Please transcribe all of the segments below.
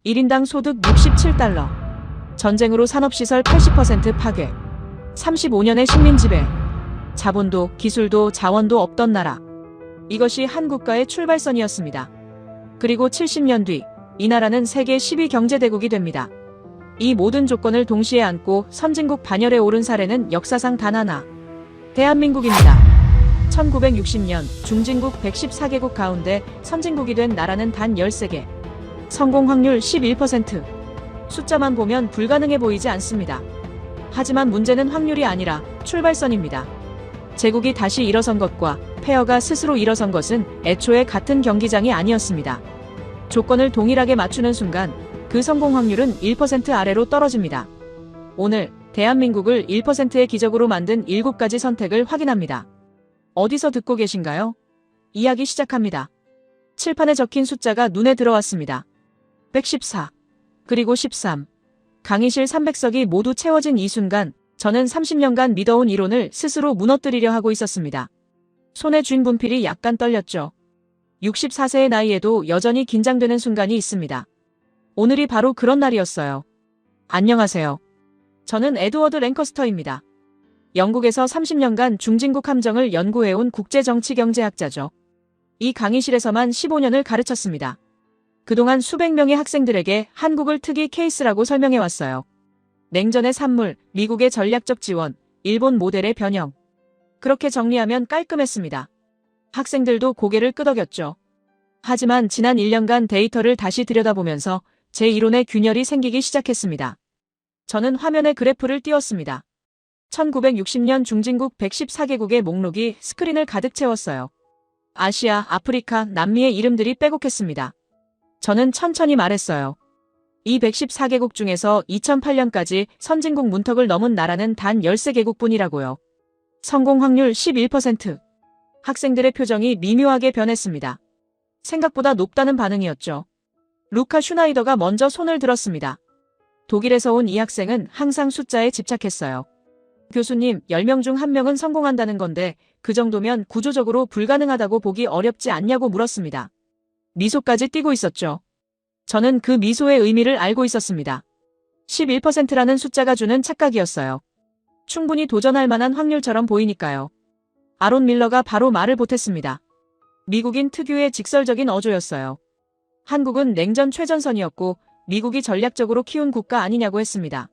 1인당 소득 67달러. 전쟁으로 산업시설 80% 파괴. 35년의 식민지배. 자본도 기술도 자원도 없던 나라. 이것이 한 국가의 출발선이었습니다. 그리고 70년 뒤 이 나라는 세계 10위 경제대국이 됩니다. 이 모든 조건을 동시에 안고 선진국 반열에 오른 사례는 역사상 단 하나. 대한민국입니다. 1960년 중진국 114개국 가운데 선진국이 된 나라는 단 13개. 성공 확률 11%. 숫자만 보면 불가능해 보이지 않습니다. 하지만 문제는 확률이 아니라 출발선입니다. 제국이 다시 일어선 것과 폐허가 스스로 일어선 것은 애초에 같은 경기장이 아니었습니다. 조건을 동일하게 맞추는 순간 그 성공 확률은 1% 아래로 떨어집니다. 오늘 대한민국을 1%의 기적으로 만든 7가지 선택을 확인합니다. 어디서 듣고 계신가요? 이야기 시작합니다. 칠판에 적힌 숫자가 눈에 들어왔습니다. 114, 그리고 13. 강의실 300석이 모두 채워진 이 순간 저는 30년간 믿어온 이론을 스스로 무너뜨리려 하고 있었습니다. 손에 쥔 분필이 약간 떨렸죠. 64세의 나이에도 여전히 긴장되는 순간이 있습니다. 오늘이 바로 그런 날이었어요. 안녕하세요. 저는 에드워드 랭커스터입니다. 영국에서 30년간 중진국 함정을 연구해온 국제정치경제학자죠. 이 강의실에서만 15년을 가르쳤습니다. 그동안 수백 명의 학생들에게 한국을 특이 케이스라고 설명해왔어요. 냉전의 산물, 미국의 전략적 지원, 일본 모델의 변형. 그렇게 정리하면 깔끔했습니다. 학생들도 고개를 끄덕였죠. 하지만 지난 1년간 데이터를 다시 들여다보면서 제 이론에 균열이 생기기 시작했습니다. 저는 화면에 그래프를 띄웠습니다. 1960년 중진국 114개국의 목록이 스크린을 가득 채웠어요. 아시아, 아프리카, 남미의 이름들이 빼곡했습니다. 저는 천천히 말했어요. 이 114개국 중에서 2008년까지 선진국 문턱을 넘은 나라는 단 13개국뿐이라고요. 성공 확률 11%. 학생들의 표정이 미묘하게 변했습니다. 생각보다 높다는 반응이었죠. 루카 슈나이더가 먼저 손을 들었습니다. 독일에서 온 이 학생은 항상 숫자에 집착했어요. 교수님, 10명 중 1명은 성공한다는 건데 그 정도면 구조적으로 불가능하다고 보기 어렵지 않냐고 물었습니다. 미소까지 띠고 있었죠. 저는 그 미소의 의미를 알고 있었습니다. 11%라는 숫자가 주는 착각이었어요. 충분히 도전할 만한 확률처럼 보이니까요. 아론 밀러가 바로 말을 보탰습니다. 미국인 특유의 직설적인 어조였어요. 한국은 냉전 최전선이었고 미국이 전략적으로 키운 국가 아니냐고 했습니다.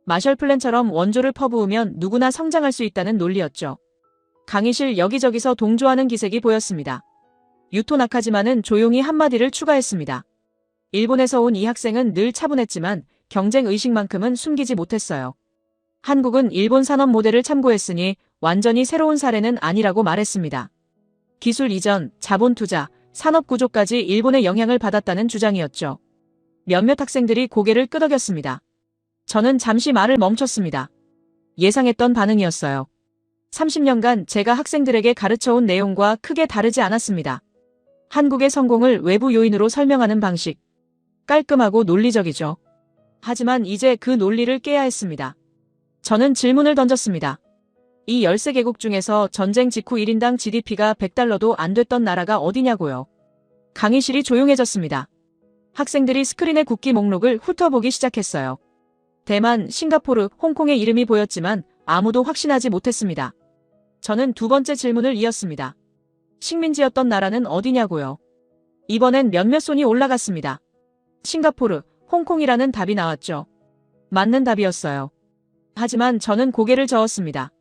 마셜 플랜처럼 원조를 퍼부으면 누구나 성장할 수 있다는 논리였죠. 강의실 여기저기서 동조하는 기색이 보였습니다. 유토 나카지마는 조용히 한마디를 추가했습니다. 일본에서 온 이 학생은 늘 차분했지만 경쟁 의식만큼은 숨기지 못했어요. 한국은 일본 산업 모델을 참고했으니 완전히 새로운 사례는 아니라고 말했습니다. 기술 이전, 자본 투자, 산업 구조까지 일본의 영향을 받았다는 주장이었죠. 몇몇 학생들이 고개를 끄덕였습니다. 저는 잠시 말을 멈췄습니다. 예상했던 반응이었어요. 30년간 제가 학생들에게 가르쳐온 내용과 크게 다르지 않았습니다. 한국의 성공을 외부 요인으로 설명하는 방식. 깔끔하고 논리적이죠. 하지만 이제 그 논리를 깨야 했습니다. 저는 질문을 던졌습니다. 이 13개국 중에서 전쟁 직후 1인당 GDP가 100달러도 안 됐던 나라가 어디냐고요. 강의실이 조용해졌습니다. 학생들이 스크린의 국기 목록을 훑어보기 시작했어요. 대만, 싱가포르, 홍콩의 이름이 보였지만 아무도 확신하지 못했습니다. 저는 두 번째 질문을 이었습니다. 식민지였던 나라는 어디냐고요. 이번엔 몇몇 손이 올라갔습니다. 싱가포르, 홍콩이라는 답이 나왔죠. 맞는 답이었어요. 하지만 저는 고개를 저었습니다.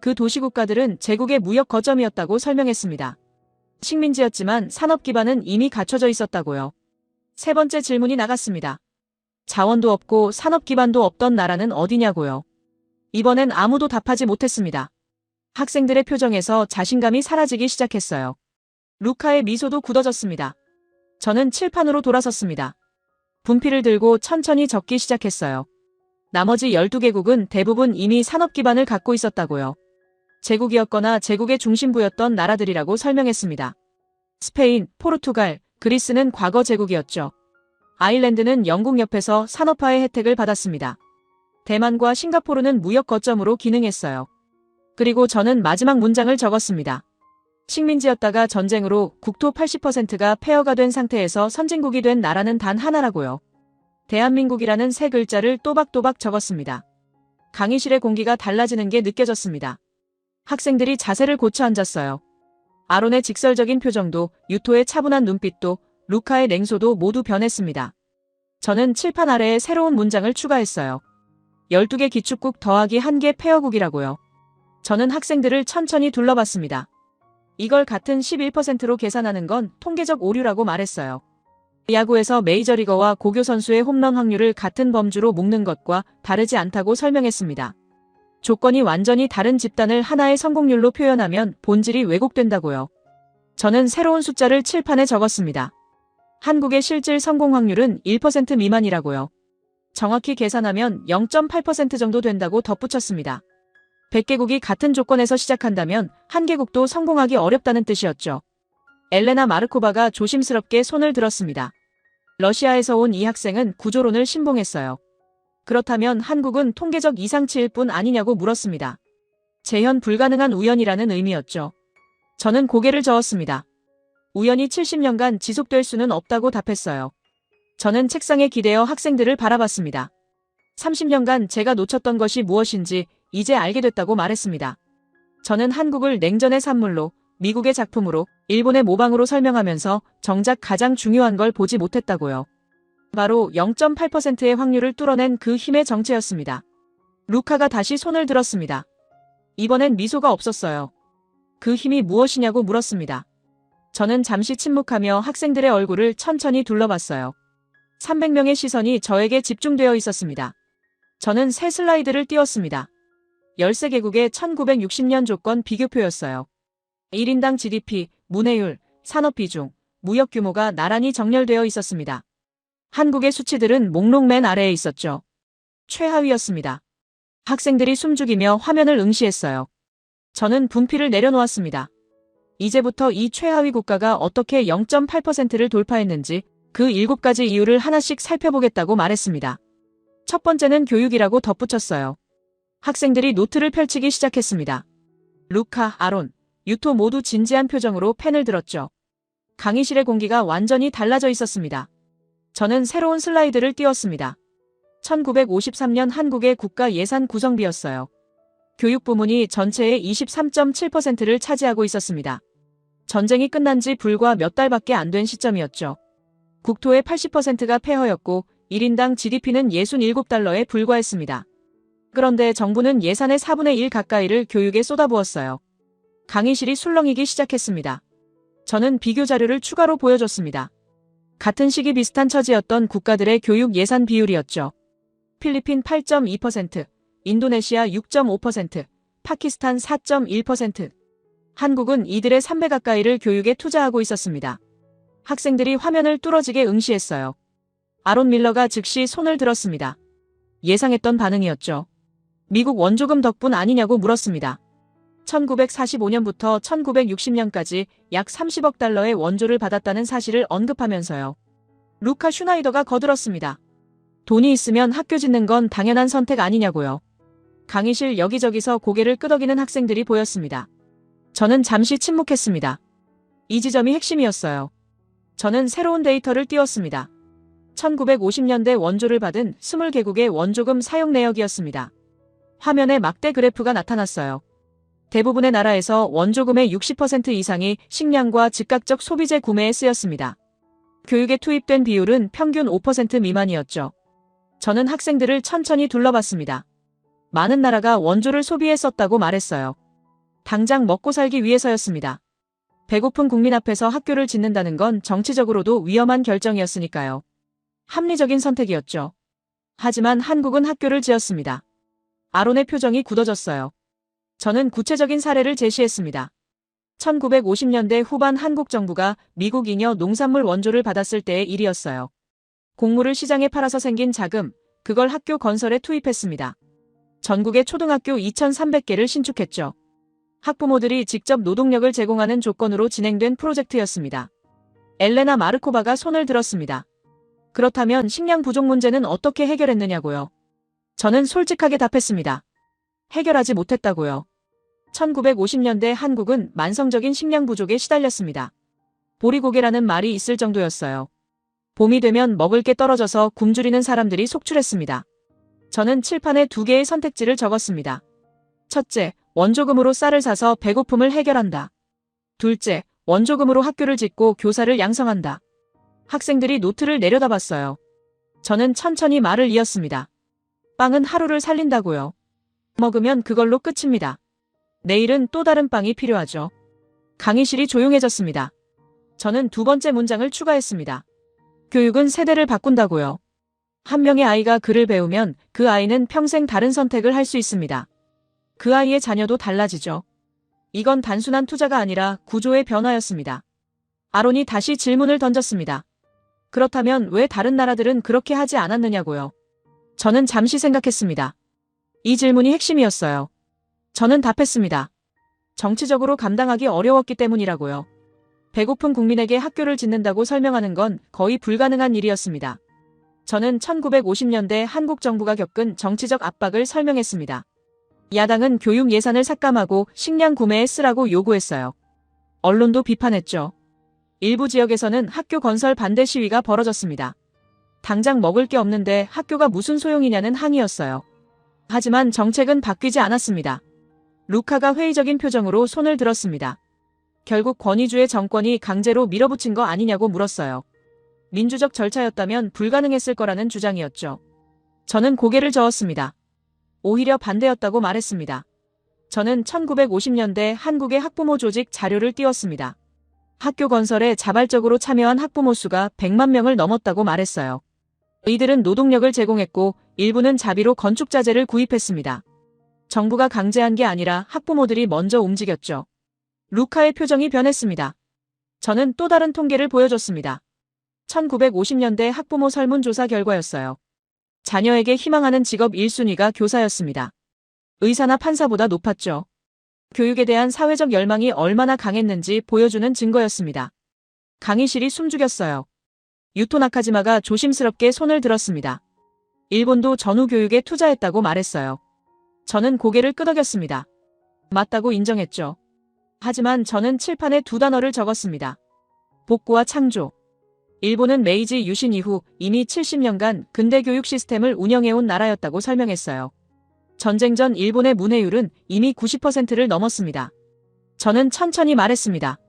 그 도시국가들은 제국의 무역 거점이었다고 설명했습니다. 식민지였지만 산업 기반은 이미 갖춰져 있었다고요. 세 번째 질문이 나갔습니다. 자원도 없고 산업 기반도 없던 나라는 어디냐고요. 이번엔 아무도 답하지 못했습니다. 학생들의 표정에서 자신감이 사라지기 시작했어요. 루카의 미소도 굳어졌습니다. 저는 칠판으로 돌아섰습니다. 분필을 들고 천천히 적기 시작했어요. 나머지 12개국은 대부분 이미 산업 기반을 갖고 있었다고요. 제국이었거나 제국의 중심부였던 나라들이라고 설명했습니다. 스페인, 포르투갈, 그리스는 과거 제국이었죠. 아일랜드는 영국 옆에서 산업화의 혜택을 받았습니다. 대만과 싱가포르는 무역 거점으로 기능했어요. 그리고 저는 마지막 문장을 적었습니다. 식민지였다가 전쟁으로 국토 80%가 폐허가 된 상태에서 선진국이 된 나라는 단 하나라고요. 대한민국이라는 세 글자를 또박또박 적었습니다. 강의실의 공기가 달라지는 게 느껴졌습니다. 학생들이 자세를 고쳐 앉았어요. 아론의 직설적인 표정도, 유토의 차분한 눈빛도, 루카의 냉소도 모두 변했습니다. 저는 칠판 아래에 새로운 문장을 추가했어요. 12개 기축국 더하기 1개 페어국이라고요. 저는 학생들을 천천히 둘러봤습니다. 이걸 같은 11%로 계산하는 건 통계적 오류라고 말했어요. 야구에서 메이저리거와 고교 선수의 홈런 확률을 같은 범주로 묶는 것과 다르지 않다고 설명했습니다. 조건이 완전히 다른 집단을 하나의 성공률로 표현하면 본질이 왜곡된다고요. 저는 새로운 숫자를 칠판에 적었습니다. 한국의 실질 성공 확률은 1% 미만이라고요. 정확히 계산하면 0.8% 정도 된다고 덧붙였습니다. 100개국이 같은 조건에서 시작한다면 한 개국도 성공하기 어렵다는 뜻이었죠. 엘레나 마르코바가 조심스럽게 손을 들었습니다. 러시아에서 온 이 학생은 구조론을 신봉했어요. 그렇다면 한국은 통계적 이상치일 뿐 아니냐고 물었습니다. 재현 불가능한 우연이라는 의미였죠. 저는 고개를 저었습니다. 우연이 70년간 지속될 수는 없다고 답했어요. 저는 책상에 기대어 학생들을 바라봤습니다. 30년간 제가 놓쳤던 것이 무엇인지 이제 알게 됐다고 말했습니다. 저는 한국을 냉전의 산물로, 미국의 작품으로, 일본의 모방으로 설명하면서 정작 가장 중요한 걸 보지 못했다고요. 바로 0.8%의 확률을 뚫어낸 그 힘의 정체였습니다. 루카가 다시 손을 들었습니다. 이번엔 미소가 없었어요. 그 힘이 무엇이냐고 물었습니다. 저는 잠시 침묵하며 학생들의 얼굴을 천천히 둘러봤어요. 300명의 시선이 저에게 집중되어 있었습니다. 저는 새 슬라이드를 띄웠습니다. 13개국의 1960년 조건 비교표였어요. 1인당 GDP, 문해율, 산업 비중, 무역 규모가 나란히 정렬되어 있었습니다. 한국의 수치들은 목록 맨 아래에 있었죠. 최하위였습니다. 학생들이 숨죽이며 화면을 응시했어요. 저는 분필을 내려놓았습니다. 이제부터 이 최하위 국가가 어떻게 0.8%를 돌파했는지 그 7가지 이유를 하나씩 살펴보겠다고 말했습니다. 첫 번째는 교육이라고 덧붙였어요. 학생들이 노트를 펼치기 시작했습니다. 루카, 아론, 유토 모두 진지한 표정으로 펜을 들었죠. 강의실의 공기가 완전히 달라져 있었습니다. 저는 새로운 슬라이드를 띄웠습니다. 1953년 한국의 국가 예산 구성비였어요. 교육 부문이 전체의 23.7%를 차지하고 있었습니다. 전쟁이 끝난 지 불과 몇 달밖에 안 된 시점이었죠. 국토의 80%가 폐허였고 1인당 GDP는 67달러에 불과했습니다. 그런데 정부는 예산의 4분의 1 가까이를 교육에 쏟아부었어요. 강의실이 술렁이기 시작했습니다. 저는 비교 자료를 추가로 보여줬습니다. 같은 시기 비슷한 처지였던 국가들의 교육 예산 비율이었죠. 필리핀 8.2%, 인도네시아 6.5%, 파키스탄 4.1%. 한국은 이들의 3배 가까이를 교육에 투자하고 있었습니다. 학생들이 화면을 뚫어지게 응시했어요. 아론 밀러가 즉시 손을 들었습니다. 예상했던 반응이었죠. 미국 원조금 덕분 아니냐고 물었습니다. 1945년부터 1960년까지 약 30억 달러의 원조를 받았다는 사실을 언급하면서요. 루카 슈나이더가 거들었습니다. 돈이 있으면 학교 짓는 건 당연한 선택 아니냐고요. 강의실 여기저기서 고개를 끄덕이는 학생들이 보였습니다. 저는 잠시 침묵했습니다. 이 지점이 핵심이었어요. 저는 새로운 데이터를 띄웠습니다. 1950년대 원조를 받은 20개국의 원조금 사용 내역이었습니다. 화면에 막대 그래프가 나타났어요. 대부분의 나라에서 원조금의 60% 이상이 식량과 즉각적 소비재 구매에 쓰였습니다. 교육에 투입된 비율은 평균 5% 미만이었죠. 저는 학생들을 천천히 둘러봤습니다. 많은 나라가 원조를 소비해 썼다고 말했어요. 당장 먹고 살기 위해서였습니다. 배고픈 국민 앞에서 학교를 짓는다는 건 정치적으로도 위험한 결정이었으니까요. 합리적인 선택이었죠. 하지만 한국은 학교를 지었습니다. 아론의 표정이 굳어졌어요. 저는 구체적인 사례를 제시했습니다. 1950년대 후반 한국 정부가 미국 잉여 농산물 원조를 받았을 때의 일이었어요. 곡물을 시장에 팔아서 생긴 자금, 그걸 학교 건설에 투입했습니다. 전국의 초등학교 2,300개를 신축했죠. 학부모들이 직접 노동력을 제공하는 조건으로 진행된 프로젝트였습니다. 엘레나 마르코바가 손을 들었습니다. 그렇다면 식량 부족 문제는 어떻게 해결했느냐고요. 저는 솔직하게 답했습니다. 해결하지 못했다고요. 1950년대 한국은 만성적인 식량 부족에 시달렸습니다. 보리고개라는 말이 있을 정도였어요. 봄이 되면 먹을 게 떨어져서 굶주리는 사람들이 속출했습니다. 저는 칠판에 2개의 선택지를 적었습니다. 첫째, 원조금으로 쌀을 사서 배고픔을 해결한다. 둘째, 원조금으로 학교를 짓고 교사를 양성한다. 학생들이 노트를 내려다봤어요. 저는 천천히 말을 이었습니다. 빵은 하루를 살린다고요. 먹으면 그걸로 끝입니다. 내일은 또 다른 빵이 필요하죠. 강의실이 조용해졌습니다. 저는 2번째 문장을 추가했습니다. 교육은 세대를 바꾼다고요. 한 명의 아이가 글을 배우면 그 아이는 평생 다른 선택을 할 수 있습니다. 그 아이의 자녀도 달라지죠. 이건 단순한 투자가 아니라 구조의 변화였습니다. 아론이 다시 질문을 던졌습니다. 그렇다면 왜 다른 나라들은 그렇게 하지 않았느냐고요. 저는 잠시 생각했습니다. 이 질문이 핵심이었어요. 저는 답했습니다. 정치적으로 감당하기 어려웠기 때문이라고요. 배고픈 국민에게 학교를 짓는다고 설명하는 건 거의 불가능한 일이었습니다. 저는 1950년대 한국 정부가 겪은 정치적 압박을 설명했습니다. 야당은 교육 예산을 삭감하고 식량 구매에 쓰라고 요구했어요. 언론도 비판했죠. 일부 지역에서는 학교 건설 반대 시위가 벌어졌습니다. 당장 먹을 게 없는데 학교가 무슨 소용이냐는 항의였어요. 하지만 정책은 바뀌지 않았습니다. 루카가 회의적인 표정으로 손을 들었습니다. 결국 권위주의 정권이 강제로 밀어붙인 거 아니냐고 물었어요. 민주적 절차였다면 불가능했을 거라는 주장이었죠. 저는 고개를 저었습니다. 오히려 반대였다고 말했습니다. 저는 1950년대 한국의 학부모 조직 자료를 띄웠습니다. 학교 건설에 자발적으로 참여한 학부모 수가 100만 명을 넘었다고 말했어요. 이들은 노동력을 제공했고 일부는 자비로 건축자재를 구입했습니다. 정부가 강제한 게 아니라 학부모들이 먼저 움직였죠. 루카의 표정이 변했습니다. 저는 또 다른 통계를 보여줬습니다. 1950년대 학부모 설문조사 결과였어요. 자녀에게 희망하는 직업 1순위가 교사였습니다. 의사나 판사보다 높았죠. 교육에 대한 사회적 열망이 얼마나 강했는지 보여주는 증거였습니다. 강의실이 숨죽였어요. 유토 나카지마가 조심스럽게 손을 들었습니다. 일본도 전후 교육에 투자했다고 말했어요. 저는 고개를 끄덕였습니다. 맞다고 인정했죠. 하지만 저는 칠판에 2단어를 적었습니다. 복구와 창조. 일본은 메이지 유신 이후 이미 70년간 근대 교육 시스템을 운영해온 나라였다고 설명했어요. 전쟁 전 일본의 문해율은 이미 90%를 넘었습니다. 저는 천천히 말했습니다.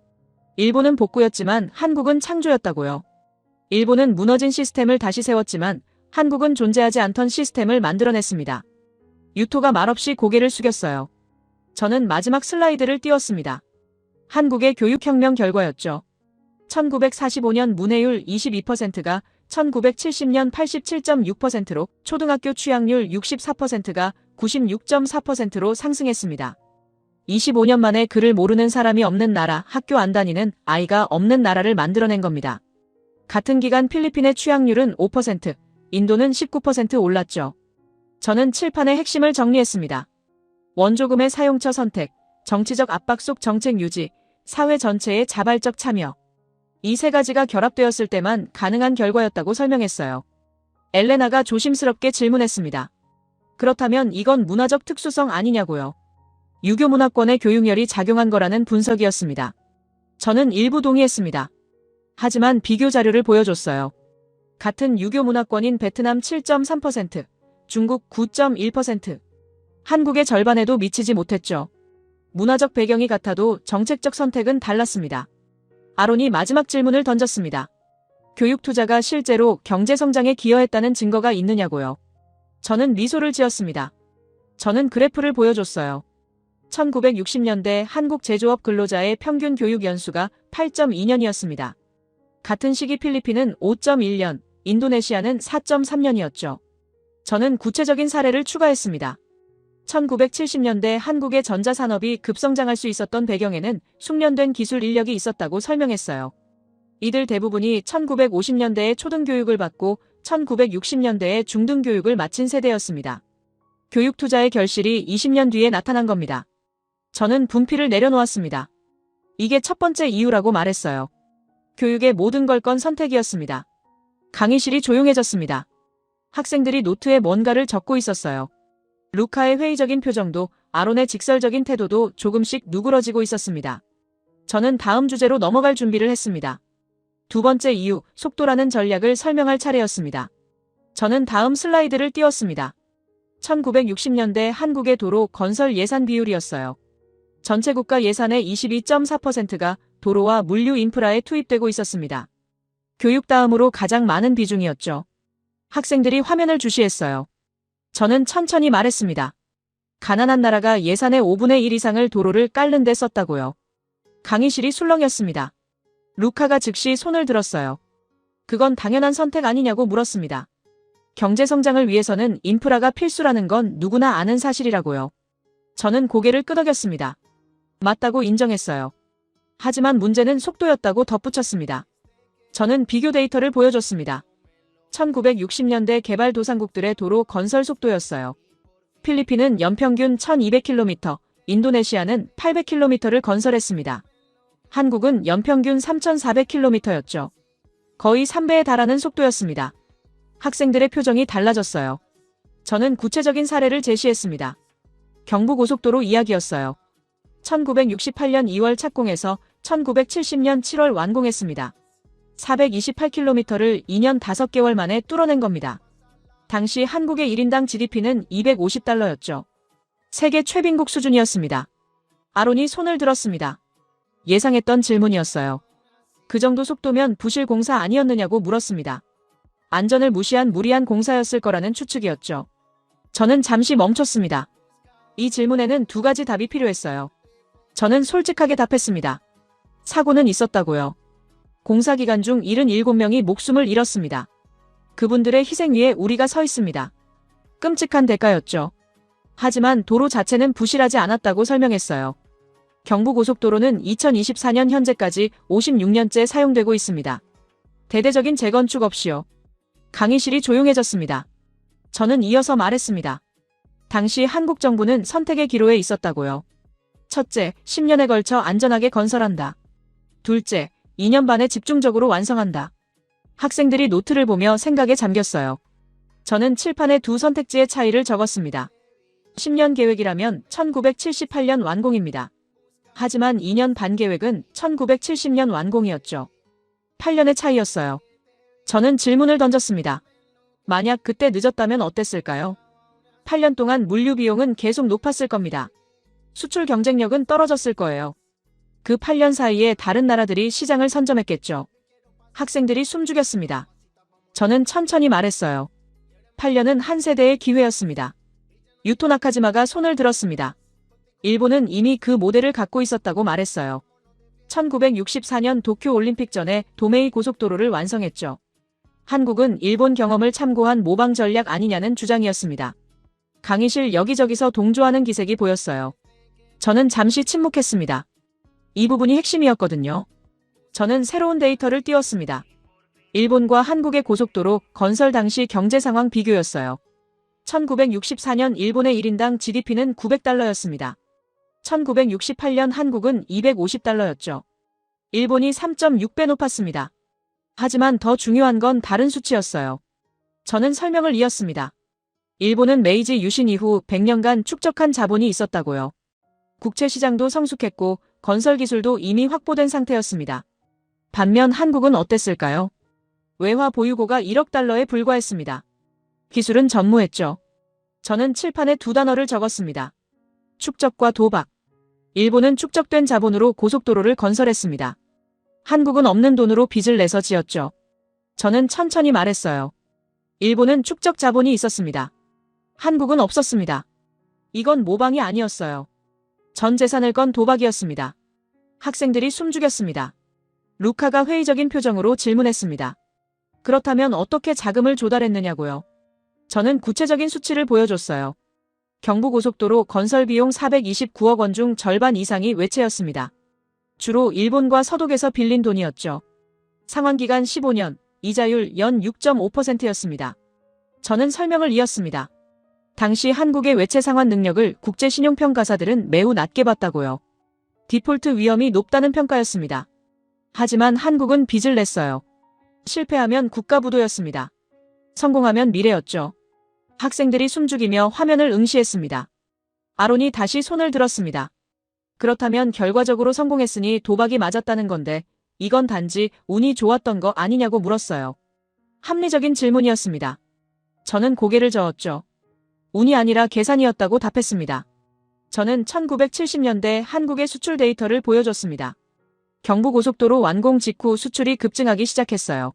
일본은 복구였지만 한국은 창조였다고요. 일본은 무너진 시스템을 다시 세웠지만 한국은 존재하지 않던 시스템을 만들어냈습니다. 유토가 말없이 고개를 숙였어요. 저는 마지막 슬라이드를 띄웠습니다. 한국의 교육혁명 결과였죠. 1945년 문해율 22%가 1970년 87.6%로 초등학교 취학률 64%가 96.4%로 상승했습니다. 25년 만에 글을 모르는 사람이 없는 나라, 학교 안 다니는 아이가 없는 나라를 만들어낸 겁니다. 같은 기간 필리핀의 취학률은 5%, 인도는 19% 올랐죠. 저는 칠판의 핵심을 정리했습니다. 원조금의 사용처 선택, 정치적 압박 속 정책 유지, 사회 전체의 자발적 참여. 이 3가지가 결합되었을 때만 가능한 결과였다고 설명했어요. 엘레나가 조심스럽게 질문했습니다. 그렇다면 이건 문화적 특수성 아니냐고요. 유교 문화권의 교육열이 작용한 거라는 분석이었습니다. 저는 일부 동의했습니다. 하지만 비교 자료를 보여줬어요. 같은 유교 문화권인 베트남 7.3%, 중국 9.1%, 한국의 절반에도 미치지 못했죠. 문화적 배경이 같아도 정책적 선택은 달랐습니다. 아론이 마지막 질문을 던졌습니다. 교육 투자가 실제로 경제 성장에 기여했다는 증거가 있느냐고요. 저는 미소를 지었습니다. 저는 그래프를 보여줬어요. 1960년대 한국 제조업 근로자의 평균 교육 연수가 8.2년이었습니다. 같은 시기 필리핀은 5.1년, 인도네시아는 4.3년이었죠. 저는 구체적인 사례를 추가했습니다. 1970년대 한국의 전자산업이 급성장할 수 있었던 배경에는 숙련된 기술 인력이 있었다고 설명했어요. 이들 대부분이 1950년대에 초등교육을 받고 1960년대에 중등교육을 마친 세대였습니다. 교육 투자의 결실이 20년 뒤에 나타난 겁니다. 저는 분필을 내려놓았습니다. 이게 첫 번째 이유라고 말했어요. 교육의 모든 걸 건 선택이었습니다. 강의실이 조용해졌습니다. 학생들이 노트에 뭔가를 적고 있었어요. 루카의 회의적인 표정도 아론의 직설적인 태도도 조금씩 누그러지고 있었습니다. 저는 다음 주제로 넘어갈 준비를 했습니다. 두 번째 이유, 속도라는 전략을 설명할 차례였습니다. 저는 다음 슬라이드를 띄웠습니다. 1960년대 한국의 도로 건설 예산 비율이었어요. 전체 국가 예산의 22.4%가 도로와 물류 인프라에 투입되고 있었습니다. 교육 다음으로 가장 많은 비중이었죠. 학생들이 화면을 주시했어요. 저는 천천히 말했습니다. 가난한 나라가 예산의 5분의 1 이상을 도로를 깔는 데 썼다고요. 강의실이 술렁였습니다. 루카가 즉시 손을 들었어요. 그건 당연한 선택 아니냐고 물었습니다. 경제 성장을 위해서는 인프라가 필수라는 건 누구나 아는 사실이라고요. 저는 고개를 끄덕였습니다. 맞다고 인정했어요. 하지만 문제는 속도였다고 덧붙였습니다. 저는 비교 데이터를 보여줬습니다. 1960년대 개발도상국들의 도로 건설 속도였어요. 필리핀은 연평균 1200km, 인도네시아는 800km를 건설했습니다. 한국은 연평균 3400km였죠. 거의 3배에 달하는 속도였습니다. 학생들의 표정이 달라졌어요. 저는 구체적인 사례를 제시했습니다. 경부고속도로 이야기였어요. 1968년 2월 착공해서 1970년 7월 완공했습니다. 428km를 2년 5개월 만에 뚫어낸 겁니다. 당시 한국의 1인당 GDP는 250달러였죠. 세계 최빈국 수준이었습니다. 아론이 손을 들었습니다. 예상했던 질문이었어요. 그 정도 속도면 부실 공사 아니었느냐고 물었습니다. 안전을 무시한 무리한 공사였을 거라는 추측이었죠. 저는 잠시 멈췄습니다. 이 질문에는 두 가지 답이 필요했어요. 저는 솔직하게 답했습니다. 사고는 있었다고요. 공사 기간 중 77명이 목숨을 잃었습니다. 그분들의 희생 위에 우리가 서 있습니다. 끔찍한 대가였죠. 하지만 도로 자체는 부실하지 않았다고 설명했어요. 경부고속도로는 2024년 현재까지 56년째 사용되고 있습니다. 대대적인 재건축 없이요. 강의실이 조용해졌습니다. 저는 이어서 말했습니다. 당시 한국 정부는 선택의 기로에 있었다고요. 첫째, 10년에 걸쳐 안전하게 건설한다. 둘째, 2년 반에 집중적으로 완성한다. 학생들이 노트를 보며 생각에 잠겼어요. 저는 칠판에 두 선택지의 차이를 적었습니다. 10년 계획이라면 1978년 완공입니다. 하지만 2년 반 계획은 1970년 완공이었죠. 8년의 차이였어요. 저는 질문을 던졌습니다. 만약 그때 늦었다면 어땠을까요? 8년 동안 물류 비용은 계속 높았을 겁니다. 수출 경쟁력은 떨어졌을 거예요. 그 8년 사이에 다른 나라들이 시장을 선점했겠죠. 학생들이 숨죽였습니다. 저는 천천히 말했어요. 8년은 한 세대의 기회였습니다. 유토 나카지마가 손을 들었습니다. 일본은 이미 그 모델을 갖고 있었다고 말했어요. 1964년 도쿄올림픽 전에 도메이 고속도로를 완성했죠. 한국은 일본 경험을 참고한 모방 전략 아니냐는 주장이었습니다. 강의실 여기저기서 동조하는 기색이 보였어요. 저는 잠시 침묵했습니다. 이 부분이 핵심이었거든요. 저는 새로운 데이터를 띄웠습니다. 일본과 한국의 고속도로 건설 당시 경제 상황 비교였어요. 1964년 일본의 1인당 GDP는 900달러였습니다. 1968년 한국은 250달러였죠. 일본이 3.6배 높았습니다. 하지만 더 중요한 건 다른 수치였어요. 저는 설명을 이었습니다. 일본은 메이지 유신 이후 100년간 축적한 자본이 있었다고요. 국채 시장도 성숙했고 건설 기술도 이미 확보된 상태였습니다. 반면 한국은 어땠을까요? 외화 보유고가 1억 달러에 불과했습니다. 기술은 전무했죠. 저는 칠판에 두 단어를 적었습니다. 축적과 도박. 일본은 축적된 자본으로 고속도로를 건설했습니다. 한국은 없는 돈으로 빚을 내서 지었죠. 저는 천천히 말했어요. 일본은 축적 자본이 있었습니다. 한국은 없었습니다. 이건 모방이 아니었어요. 전 재산을 건 도박이었습니다. 학생들이 숨죽였습니다. 루카가 회의적인 표정으로 질문했습니다. 그렇다면 어떻게 자금을 조달했느냐고요? 저는 구체적인 수치를 보여줬어요. 경부고속도로 건설 비용 429억 원 중 절반 이상이 외채였습니다. 주로 일본과 서독에서 빌린 돈이었죠. 상환기간 15년, 이자율 연 6.5%였습니다. 저는 설명을 이었습니다. 당시 한국의 외채 상환 능력을 국제신용평가사들은 매우 낮게 봤다고요. 디폴트 위험이 높다는 평가였습니다. 하지만 한국은 빚을 냈어요. 실패하면 국가부도였습니다. 성공하면 미래였죠. 학생들이 숨죽이며 화면을 응시했습니다. 아론이 다시 손을 들었습니다. 그렇다면 결과적으로 성공했으니 도박이 맞았다는 건데 이건 단지 운이 좋았던 거 아니냐고 물었어요. 합리적인 질문이었습니다. 저는 고개를 저었죠. 운이 아니라 계산이었다고 답했습니다. 저는 1970년대 한국의 수출 데이터를 보여줬습니다. 경부고속도로 완공 직후 수출이 급증하기 시작했어요.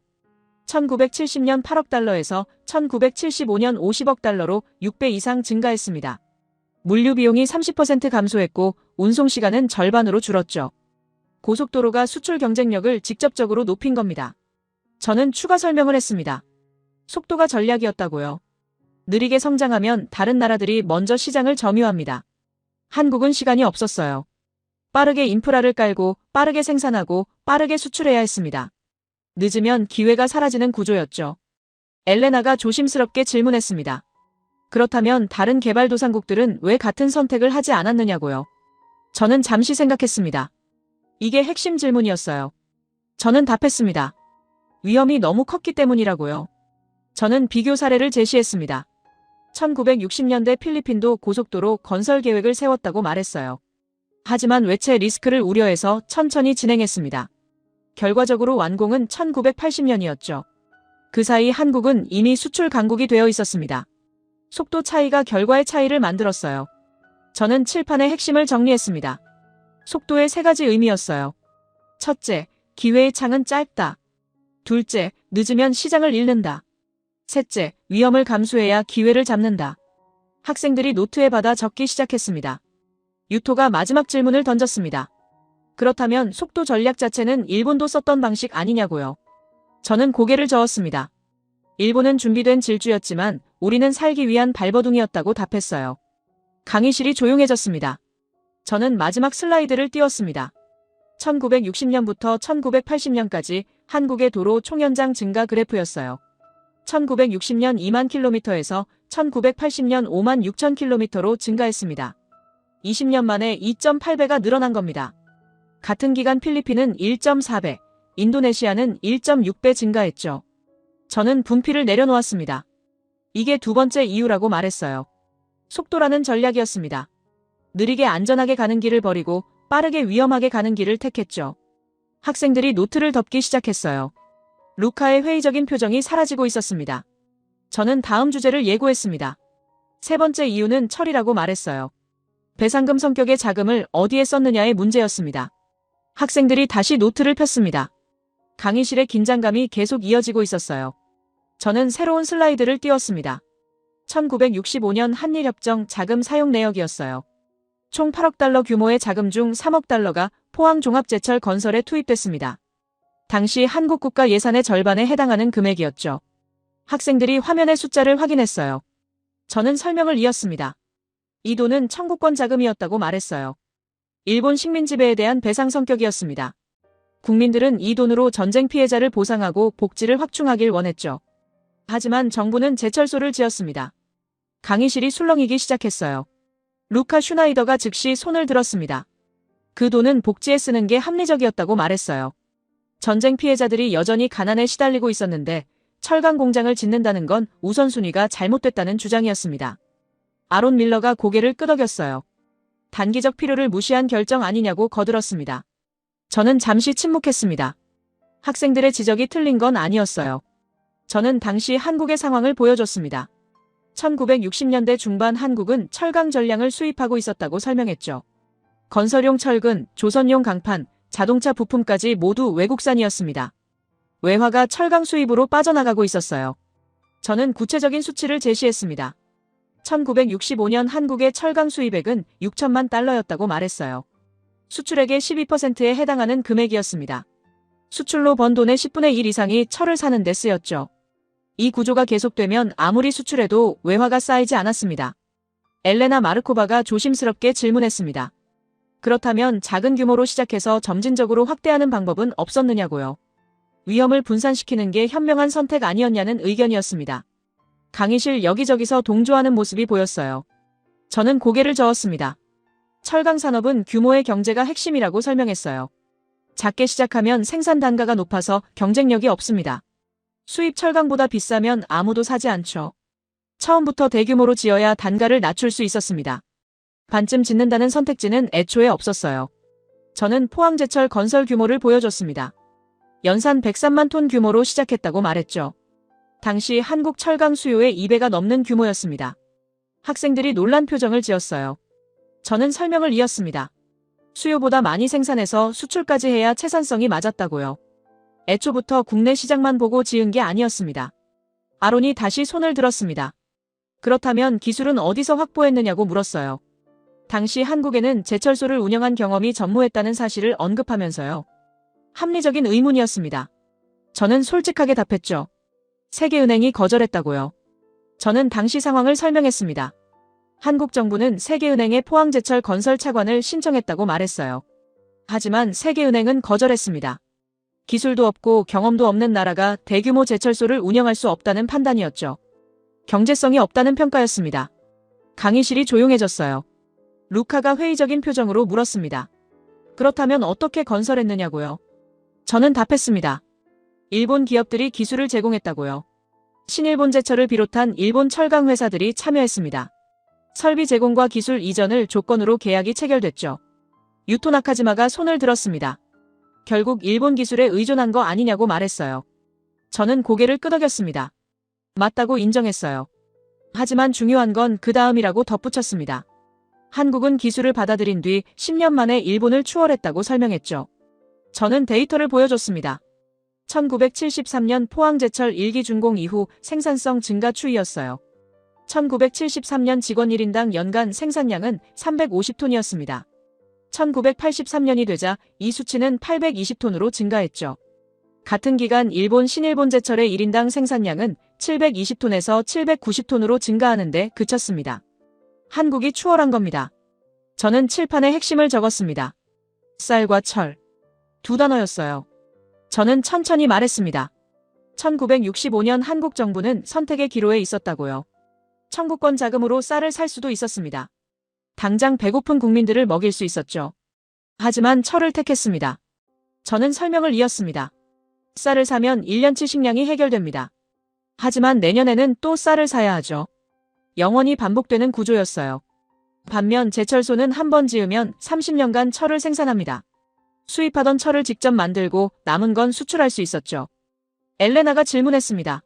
1970년 8억 달러에서 1975년 50억 달러로 6배 이상 증가했습니다. 물류 비용이 30% 감소했고 운송 시간은 절반으로 줄었죠. 고속도로가 수출 경쟁력을 직접적으로 높인 겁니다. 저는 추가 설명을 했습니다. 속도가 전략이었다고요. 느리게 성장하면 다른 나라들이 먼저 시장을 점유합니다. 한국은 시간이 없었어요. 빠르게 인프라를 깔고 빠르게 생산하고 빠르게 수출해야 했습니다. 늦으면 기회가 사라지는 구조였죠. 엘레나가 조심스럽게 질문했습니다. 그렇다면 다른 개발도상국들은 왜 같은 선택을 하지 않았느냐고요. 저는 잠시 생각했습니다. 이게 핵심 질문이었어요. 저는 답했습니다. 위험이 너무 컸기 때문이라고요. 저는 비교 사례를 제시했습니다. 1960년대 필리핀도 고속도로 건설 계획을 세웠다고 말했어요. 하지만 외채 리스크를 우려해서 천천히 진행했습니다. 결과적으로 완공은 1980년이었죠. 그 사이 한국은 이미 수출 강국이 되어 있었습니다. 속도 차이가 결과의 차이를 만들었어요. 저는 칠판의 핵심을 정리했습니다. 속도의 세 가지 의미였어요. 첫째, 기회의 창은 짧다. 둘째, 늦으면 시장을 잃는다. 셋째, 위험을 감수해야 기회를 잡는다. 학생들이 노트에 받아 적기 시작했습니다. 유토가 마지막 질문을 던졌습니다. 그렇다면 속도 전략 자체는 일본도 썼던 방식 아니냐고요. 저는 고개를 저었습니다. 일본은 준비된 질주였지만 우리는 살기 위한 발버둥이었다고 답했어요. 강의실이 조용해졌습니다. 저는 마지막 슬라이드를 띄웠습니다. 1960년부터 1980년까지 한국의 도로 총연장 증가 그래프였어요. 1960년 2만 킬로미터에서 1980년 5만 6천 킬로미터로 증가했습니다. 20년 만에 2.8배가 늘어난 겁니다. 같은 기간 필리핀은 1.4배, 인도네시아는 1.6배 증가했죠. 저는 분필을 내려놓았습니다. 이게 두 번째 이유라고 말했어요. 속도라는 전략이었습니다. 느리게 안전하게 가는 길을 버리고 빠르게 위험하게 가는 길을 택했죠. 학생들이 노트를 덮기 시작했어요. 루카의 회의적인 표정이 사라지고 있었습니다. 저는 다음 주제를 예고했습니다. 세 번째 이유는 철이라고 말했어요. 배상금 성격의 자금을 어디에 썼느냐의 문제였습니다. 학생들이 다시 노트를 폈습니다. 강의실의 긴장감이 계속 이어지고 있었어요. 저는 새로운 슬라이드를 띄웠습니다. 1965년 한일협정 자금 사용 내역이었어요. 총 8억 달러 규모의 자금 중 3억 달러가 포항종합제철 건설에 투입됐습니다. 당시 한국 국가 예산의 절반에 해당하는 금액이었죠. 학생들이 화면의 숫자를 확인했어요. 저는 설명을 이었습니다. 이 돈은 청구권 자금이었다고 말했어요. 일본 식민 지배에 대한 배상 성격이었습니다. 국민들은 이 돈으로 전쟁 피해자를 보상하고 복지를 확충하길 원했죠. 하지만 정부는 제철소를 지었습니다. 강의실이 술렁이기 시작했어요. 루카 슈나이더가 즉시 손을 들었습니다. 그 돈은 복지에 쓰는 게 합리적이었다고 말했어요. 전쟁 피해자들이 여전히 가난에 시달리고 있었는데 철강 공장을 짓는다는 건 우선순위가 잘못됐다는 주장이었습니다. 아론 밀러가 고개를 끄덕였어요. 단기적 필요를 무시한 결정 아니냐고 거들었습니다. 저는 잠시 침묵했습니다. 학생들의 지적이 틀린 건 아니었어요. 저는 당시 한국의 상황을 보여줬습니다. 1960년대 중반 한국은 철강 전량을 수입하고 있었다고 설명했죠. 건설용 철근, 조선용 강판, 자동차 부품까지 모두 외국산이었습니다. 외화가 철강 수입으로 빠져나가고 있었어요. 저는 구체적인 수치를 제시했습니다. 1965년 한국의 철강 수입액은 6천만 달러였다고 말했어요. 수출액의 12%에 해당하는 금액이었습니다. 수출로 번 돈의 10분의 1 이상이 철을 사는 데 쓰였죠. 이 구조가 계속되면 아무리 수출해도 외화가 쌓이지 않았습니다. 엘레나 마르코바가 조심스럽게 질문했습니다. 그렇다면 작은 규모로 시작해서 점진적으로 확대하는 방법은 없었느냐고요. 위험을 분산시키는 게 현명한 선택 아니었냐는 의견이었습니다. 강의실 여기저기서 동조하는 모습이 보였어요. 저는 고개를 저었습니다. 철강 산업은 규모의 경제가 핵심이라고 설명했어요. 작게 시작하면 생산 단가가 높아서 경쟁력이 없습니다. 수입 철강보다 비싸면 아무도 사지 않죠. 처음부터 대규모로 지어야 단가를 낮출 수 있었습니다. 반쯤 짓는다는 선택지는 애초에 없었어요. 저는 포항제철 건설 규모를 보여줬습니다. 연산 103만 톤 규모로 시작했다고 말했죠. 당시 한국 철강 수요의 2배가 넘는 규모였습니다. 학생들이 놀란 표정을 지었어요. 저는 설명을 이었습니다. 수요보다 많이 생산해서 수출까지 해야 채산성이 맞았다고요. 애초부터 국내 시장만 보고 지은 게 아니었습니다. 아론이 다시 손을 들었습니다. 그렇다면 기술은 어디서 확보했느냐고 물었어요. 당시 한국에는 제철소를 운영한 경험이 전무했다는 사실을 언급하면서요. 합리적인 의문이었습니다. 저는 솔직하게 답했죠. 세계은행이 거절했다고요. 저는 당시 상황을 설명했습니다. 한국 정부는 세계은행에 포항제철 건설 차관을 신청했다고 말했어요. 하지만 세계은행은 거절했습니다. 기술도 없고 경험도 없는 나라가 대규모 제철소를 운영할 수 없다는 판단이었죠. 경제성이 없다는 평가였습니다. 강의실이 조용해졌어요. 루카가 회의적인 표정으로 물었습니다. 그렇다면 어떻게 건설했느냐고요? 저는 답했습니다. 일본 기업들이 기술을 제공했다고요. 신일본제철을 비롯한 일본 철강 회사들이 참여했습니다. 설비 제공과 기술 이전을 조건으로 계약이 체결됐죠. 유토 나카지마가 손을 들었습니다. 결국 일본 기술에 의존한 거 아니냐고 말했어요. 저는 고개를 끄덕였습니다. 맞다고 인정했어요. 하지만 중요한 건 그 다음이라고 덧붙였습니다. 한국은 기술을 받아들인 뒤 10년 만에 일본을 추월했다고 설명했죠. 저는 데이터를 보여줬습니다. 1973년 포항제철 1기 준공 이후 생산성 증가 추이였어요. 1973년 직원 1인당 연간 생산량은 350톤이었습니다. 1983년이 되자 이 수치는 820톤으로 증가했죠. 같은 기간 일본 신일본제철의 1인당 생산량은 720톤에서 790톤으로 증가하는데 그쳤습니다. 한국이 추월한 겁니다. 저는 칠판에 핵심을 적었습니다. 쌀과 철. 두 단어였어요. 저는 천천히 말했습니다. 1965년 한국 정부는 선택의 기로에 있었다고요. 청구권 자금으로 쌀을 살 수도 있었습니다. 당장 배고픈 국민들을 먹일 수 있었죠. 하지만 철을 택했습니다. 저는 설명을 이었습니다. 쌀을 사면 1년치 식량이 해결됩니다. 하지만 내년에는 또 쌀을 사야 하죠. 영원히 반복되는 구조였어요. 반면 제철소는 한 번 지으면 30년간 철을 생산합니다. 수입하던 철을 직접 만들고 남은 건 수출할 수 있었죠. 엘레나가 질문했습니다.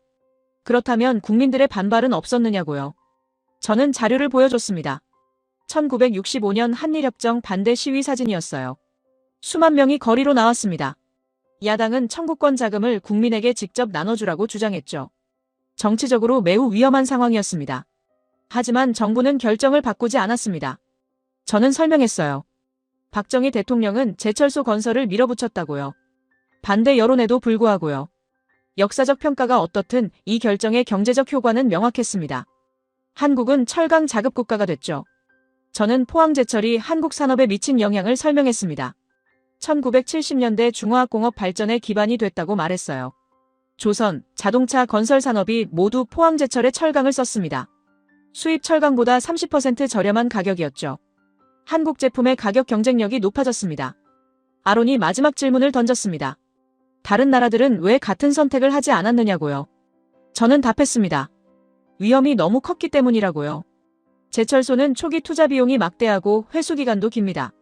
그렇다면 국민들의 반발은 없었느냐고요. 저는 자료를 보여줬습니다. 1965년 한일협정 반대 시위 사진이었어요. 수만 명이 거리로 나왔습니다. 야당은 청구권 자금을 국민에게 직접 나눠주라고 주장했죠. 정치적으로 매우 위험한 상황이었습니다. 하지만 정부는 결정을 바꾸지 않았습니다. 저는 설명했어요. 박정희 대통령은 제철소 건설을 밀어붙였다고요. 반대 여론에도 불구하고요. 역사적 평가가 어떻든 이 결정의 경제적 효과는 명확했습니다. 한국은 철강 자급 국가가 됐죠. 저는 포항제철이 한국 산업에 미친 영향을 설명했습니다. 1970년대 중화학공업 발전의 기반이 됐다고 말했어요. 조선, 자동차 건설 산업이 모두 포항제철의 철강을 썼습니다. 수입 철강보다 30% 저렴한 가격이었죠. 한국 제품의 가격 경쟁력이 높아졌습니다. 아론이 마지막 질문을 던졌습니다. 다른 나라들은 왜 같은 선택을 하지 않았느냐고요. 저는 답했습니다. 위험이 너무 컸기 때문이라고요. 제철소는 초기 투자 비용이 막대하고 회수 기간도 깁니다.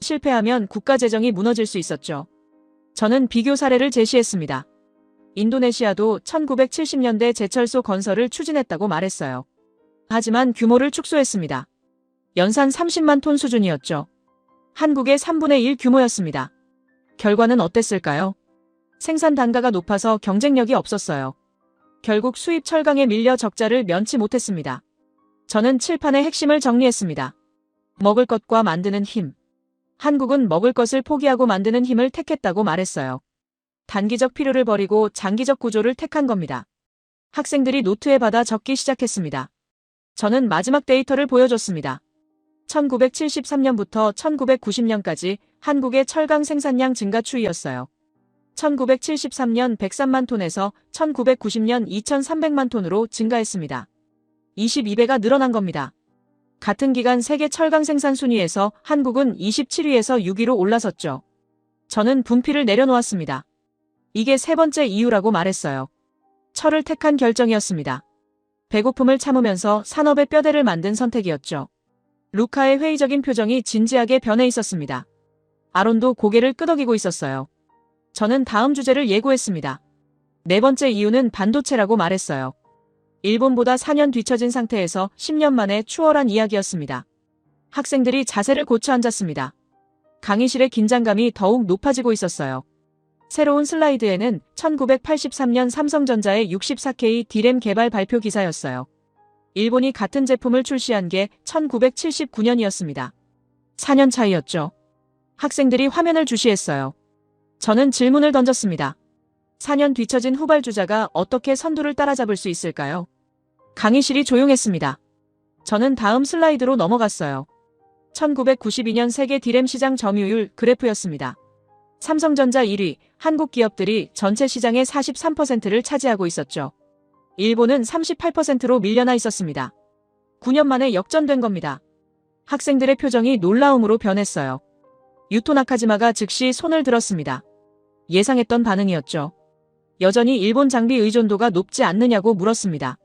실패하면 국가 재정이 무너질 수 있었죠. 저는 비교 사례를 제시했습니다. 인도네시아도 1970년대 제철소 건설을 추진했다고 말했어요. 하지만 규모를 축소했습니다. 연산 30만 톤 수준이었죠. 한국의 3분의 1 규모였습니다. 결과는 어땠을까요? 생산 단가가 높아서 경쟁력이 없었어요. 결국 수입 철강에 밀려 적자를 면치 못했습니다. 저는 칠판의 핵심을 정리했습니다. 먹을 것과 만드는 힘. 한국은 먹을 것을 포기하고 만드는 힘을 택했다고 말했어요. 단기적 필요를 버리고 장기적 구조를 택한 겁니다. 학생들이 노트에 받아 적기 시작했습니다. 저는 마지막 데이터를 보여줬습니다. 1973년부터 1990년까지 한국의 철강 생산량 증가 추이였어요. 1973년 103만 톤에서 1990년 2300만 톤으로 증가했습니다. 22배가 늘어난 겁니다. 같은 기간 세계 철강 생산 순위에서 한국은 27위에서 6위로 올라섰죠. 저는 분필을 내려놓았습니다. 이게 세 번째 이유라고 말했어요. 철을 택한 결정이었습니다. 배고픔을 참으면서 산업의 뼈대를 만든 선택이었죠. 루카의 회의적인 표정이 진지하게 변해 있었습니다. 아론도 고개를 끄덕이고 있었어요. 저는 다음 주제를 예고했습니다. 네 번째 이유는 반도체라고 말했어요. 일본보다 4년 뒤처진 상태에서 10년 만에 추월한 이야기였습니다. 학생들이 자세를 고쳐 앉았습니다. 강의실의 긴장감이 더욱 높아지고 있었어요. 새로운 슬라이드에는 1983년 삼성전자의 64K D램 개발 발표 기사였어요. 일본이 같은 제품을 출시한 게 1979년이었습니다. 4년 차이였죠. 학생들이 화면을 주시했어요. 저는 질문을 던졌습니다. 4년 뒤처진 후발주자가 어떻게 선두를 따라잡을 수 있을까요? 강의실이 조용했습니다. 저는 다음 슬라이드로 넘어갔어요. 1992년 세계 D램 시장 점유율 그래프였습니다. 삼성전자 1위, 한국 기업들이 전체 시장의 43%를 차지하고 있었죠. 일본은 38%로 밀려나 있었습니다. 9년 만에 역전된 겁니다. 학생들의 표정이 놀라움으로 변했어요. 유토 나카지마가 즉시 손을 들었습니다. 예상했던 반응이었죠. 여전히 일본 장비 의존도가 높지 않느냐고 물었습니다.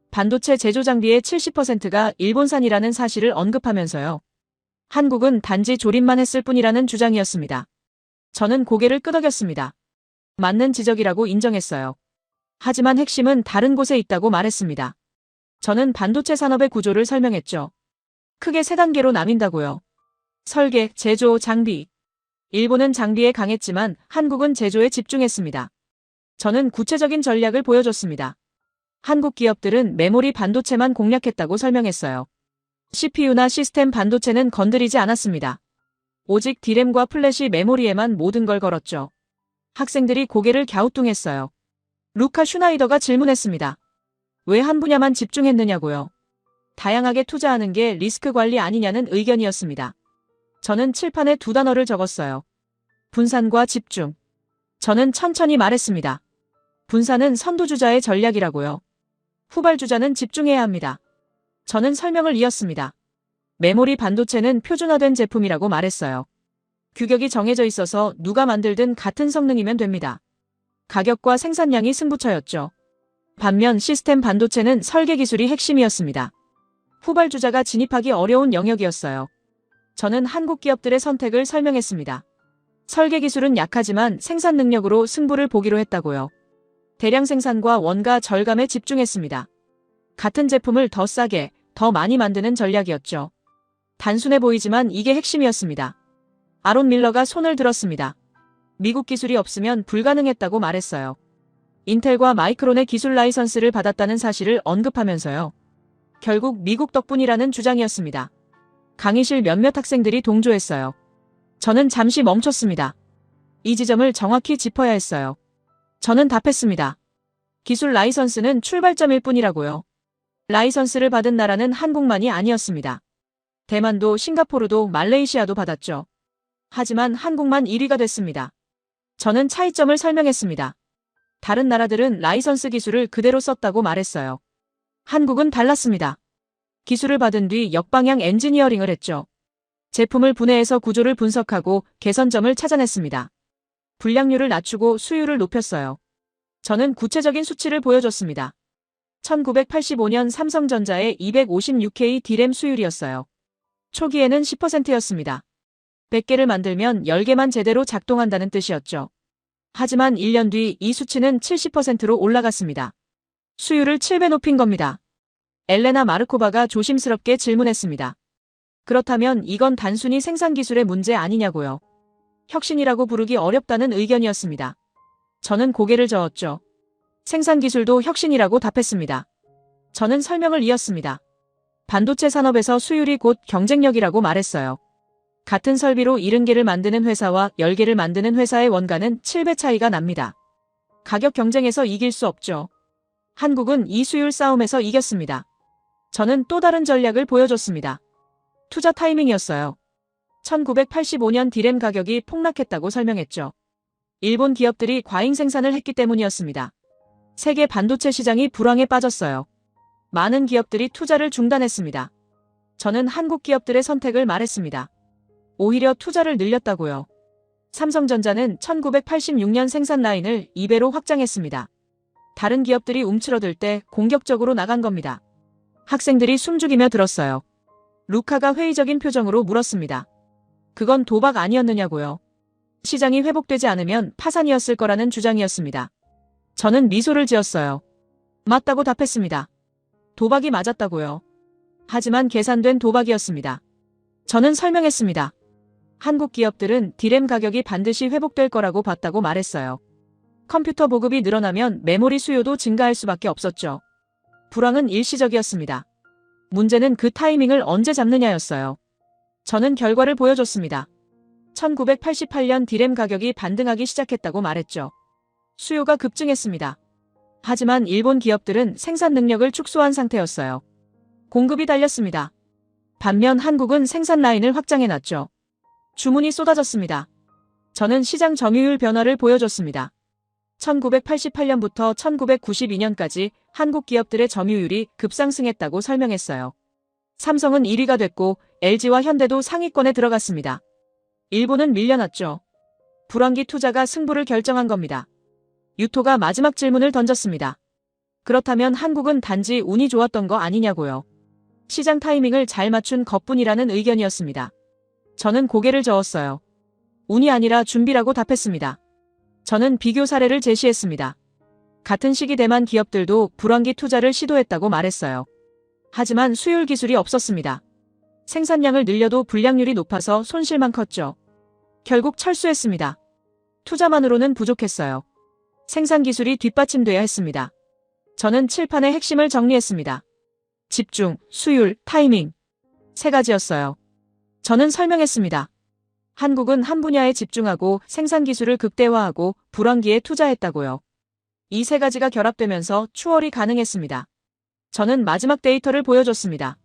반도체 제조 장비의 70%가 일본산이라는 사실을 언급하면서요. 한국은 단지 조립만 했을 뿐이라는 주장이었습니다. 저는 고개를 끄덕였습니다. 맞는 지적이라고 인정했어요. 하지만 핵심은 다른 곳에 있다고 말했습니다. 저는 반도체 산업의 구조를 설명했죠. 크게 세 단계로 나뉜다고요. 설계, 제조, 장비. 일본은 장비에 강했지만 한국은 제조에 집중했습니다. 저는 구체적인 전략을 보여줬습니다. 한국 기업들은 메모리 반도체만 공략했다고 설명했어요. CPU나 시스템 반도체는 건드리지 않았습니다. 오직 D램과 플래시 메모리에만 모든 걸 걸었죠. 학생들이 고개를 갸우뚱했어요. 루카 슈나이더가 질문했습니다. 왜 한 분야만 집중했느냐고요. 다양하게 투자하는 게 리스크 관리 아니냐는 의견이었습니다. 저는 칠판에 두 단어를 적었어요. 분산과 집중. 저는 천천히 말했습니다. 분산은 선두주자의 전략이라고요. 후발주자는 집중해야 합니다. 저는 설명을 이었습니다. 메모리 반도체는 표준화된 제품이라고 말했어요. 규격이 정해져 있어서 누가 만들든 같은 성능이면 됩니다. 가격과 생산량이 승부처였죠. 반면 시스템 반도체는 설계 기술이 핵심이었습니다. 후발주자가 진입하기 어려운 영역이었어요. 저는 한국 기업들의 선택을 설명했습니다. 설계 기술은 약하지만 생산 능력으로 승부를 보기로 했다고요. 대량 생산과 원가 절감에 집중했습니다. 같은 제품을 더 싸게, 더 많이 만드는 전략이었죠. 단순해 보이지만 이게 핵심이었습니다. 아론 밀러가 손을 들었습니다. 미국 기술이 없으면 불가능했다고 말했어요. 인텔과 마이크론의 기술 라이선스를 받았다는 사실을 언급하면서요. 결국 미국 덕분이라는 주장이었습니다. 강의실 몇몇 학생들이 동조했어요. 저는 잠시 멈췄습니다. 이 지점을 정확히 짚어야 했어요. 저는 답했습니다. 기술 라이선스는 출발점일 뿐이라고요. 라이선스를 받은 나라는 한국만이 아니었습니다. 대만도 싱가포르도 말레이시아도 받았죠. 하지만 한국만 1위가 됐습니다. 저는 차이점을 설명했습니다. 다른 나라들은 라이선스 기술을 그대로 썼다고 말했어요. 한국은 달랐습니다. 기술을 받은 뒤 역방향 엔지니어링을 했죠. 제품을 분해해서 구조를 분석하고 개선점을 찾아냈습니다. 불량률을 낮추고 수율을 높였어요. 저는 구체적인 수치를 보여줬습니다. 1985년 삼성전자의 256K D램 수율이었어요. 초기에는 10%였습니다. 100개를 만들면 10개만 제대로 작동한다는 뜻이었죠. 하지만 1년 뒤 이 수치는 70%로 올라갔습니다. 수율을 7배 높인 겁니다. 엘레나 마르코바가 조심스럽게 질문했습니다. 그렇다면 이건 단순히 생산 기술의 문제 아니냐고요. 혁신이라고 부르기 어렵다는 의견이었습니다. 저는 고개를 저었죠. 생산 기술도 혁신이라고 답했습니다. 저는 설명을 이었습니다. 반도체 산업에서 수율이 곧 경쟁력이라고 말했어요. 같은 설비로 70개를 만드는 회사와 10개를 만드는 회사의 원가는 7배 차이가 납니다. 가격 경쟁에서 이길 수 없죠. 한국은 이 수율 싸움에서 이겼습니다. 저는 또 다른 전략을 보여줬습니다. 투자 타이밍이었어요. 1985년 D램 가격이 폭락했다고 설명했죠. 일본 기업들이 과잉 생산을 했기 때문이었습니다. 세계 반도체 시장이 불황에 빠졌어요. 많은 기업들이 투자를 중단했습니다. 저는 한국 기업들의 선택을 말했습니다. 오히려 투자를 늘렸다고요. 삼성전자는 1986년 생산 라인을 2배로 확장했습니다. 다른 기업들이 움츠러들 때 공격적으로 나간 겁니다. 학생들이 숨죽이며 들었어요. 루카가 회의적인 표정으로 물었습니다. 그건 도박 아니었느냐고요. 시장이 회복되지 않으면 파산이었을 거라는 주장이었습니다. 저는 미소를 지었어요. 맞다고 답했습니다. 도박이 맞았다고요. 하지만 계산된 도박이었습니다. 저는 설명했습니다. 한국 기업들은 디램 가격이 반드시 회복될 거라고 봤다고 말했어요. 컴퓨터 보급이 늘어나면 메모리 수요도 증가할 수밖에 없었죠. 불황은 일시적이었습니다. 문제는 그 타이밍을 언제 잡느냐였어요. 저는 결과를 보여줬습니다. 1988년 디램 가격이 반등하기 시작했다고 말했죠. 수요가 급증했습니다. 하지만 일본 기업들은 생산 능력을 축소한 상태였어요. 공급이 달렸습니다. 반면 한국은 생산 라인을 확장해놨죠. 주문이 쏟아졌습니다. 저는 시장 점유율 변화를 보여줬습니다. 1988년부터 1992년까지 한국 기업들의 점유율이 급상승했다고 설명했어요. 삼성은 1위가 됐고 LG와 현대도 상위권에 들어갔습니다. 일본은 밀려났죠. 불황기 투자가 승부를 결정한 겁니다. 유토가 마지막 질문을 던졌습니다. 그렇다면 한국은 단지 운이 좋았던 거 아니냐고요. 시장 타이밍을 잘 맞춘 것뿐이라는 의견이었습니다. 저는 고개를 저었어요. 운이 아니라 준비라고 답했습니다. 저는 비교 사례를 제시했습니다. 같은 시기 대만 기업들도 불황기 투자를 시도했다고 말했어요. 하지만 수율 기술이 없었습니다. 생산량을 늘려도 불량률이 높아서 손실만 컸죠. 결국 철수했습니다. 투자만으로는 부족했어요. 생산 기술이 뒷받침돼야 했습니다. 저는 칠판의 핵심을 정리했습니다. 집중, 수율, 타이밍. 세 가지였어요. 저는 설명했습니다. 한국은 한 분야에 집중하고 생산 기술을 극대화하고 불황기에 투자했다고요. 이 세 가지가 결합되면서 추월이 가능했습니다. 저는 마지막 데이터를 보여줬습니다.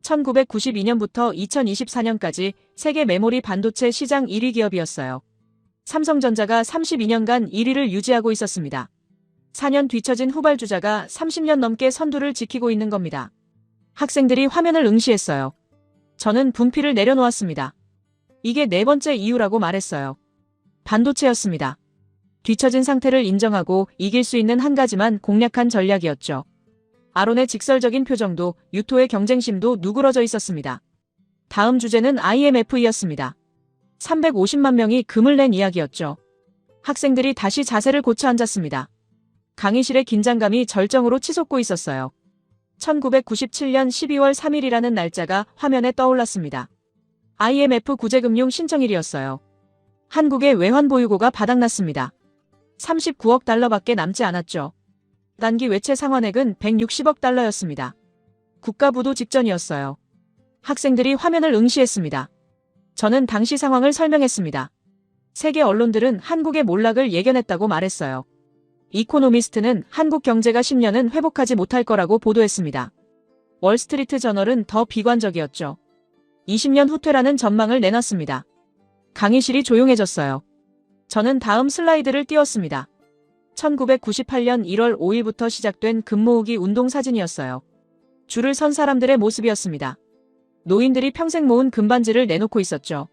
1992년부터 2024년까지 세계 메모리 반도체 시장 1위 기업이었어요. 삼성전자가 32년간 1위를 유지하고 있었습니다. 4년 뒤처진 후발주자가 30년 넘게 선두를 지키고 있는 겁니다. 학생들이 화면을 응시했어요. 저는 분필을 내려놓았습니다. 이게 네 번째 이유라고 말했어요. 반도체였습니다. 뒤처진 상태를 인정하고 이길 수 있는 한 가지만 공략한 전략이었죠. 아론의 직설적인 표정도 유토의 경쟁심도 누그러져 있었습니다. 다음 주제는 IMF였습니다. 350만 명이 금을 낸 이야기였죠. 학생들이 다시 자세를 고쳐 앉았습니다. 강의실의 긴장감이 절정으로 치솟고 있었어요. 1997년 12월 3일이라는 날짜가 화면에 떠올랐습니다. IMF 구제금융 신청일이었어요. 한국의 외환 보유고가 바닥났습니다. 39억 달러밖에 남지 않았죠. 단기 외채 상환액은 160억 달러였습니다. 국가부도 직전이었어요. 학생들이 화면을 응시했습니다. 저는 당시 상황을 설명했습니다. 세계 언론들은 한국의 몰락을 예견했다고 말했어요. 이코노미스트는 한국 경제가 10년은 회복하지 못할 거라고 보도했습니다. 월스트리트 저널은 더 비관적이었죠. 20년 후퇴라는 전망을 내놨습니다. 강의실이 조용해졌어요. 저는 다음 슬라이드를 띄웠습니다. 1998년 1월 5일부터 시작된 금 모으기 운동 사진이었어요. 줄을 선 사람들의 모습이었습니다. 노인들이 평생 모은 금반지를 내놓고 있었죠.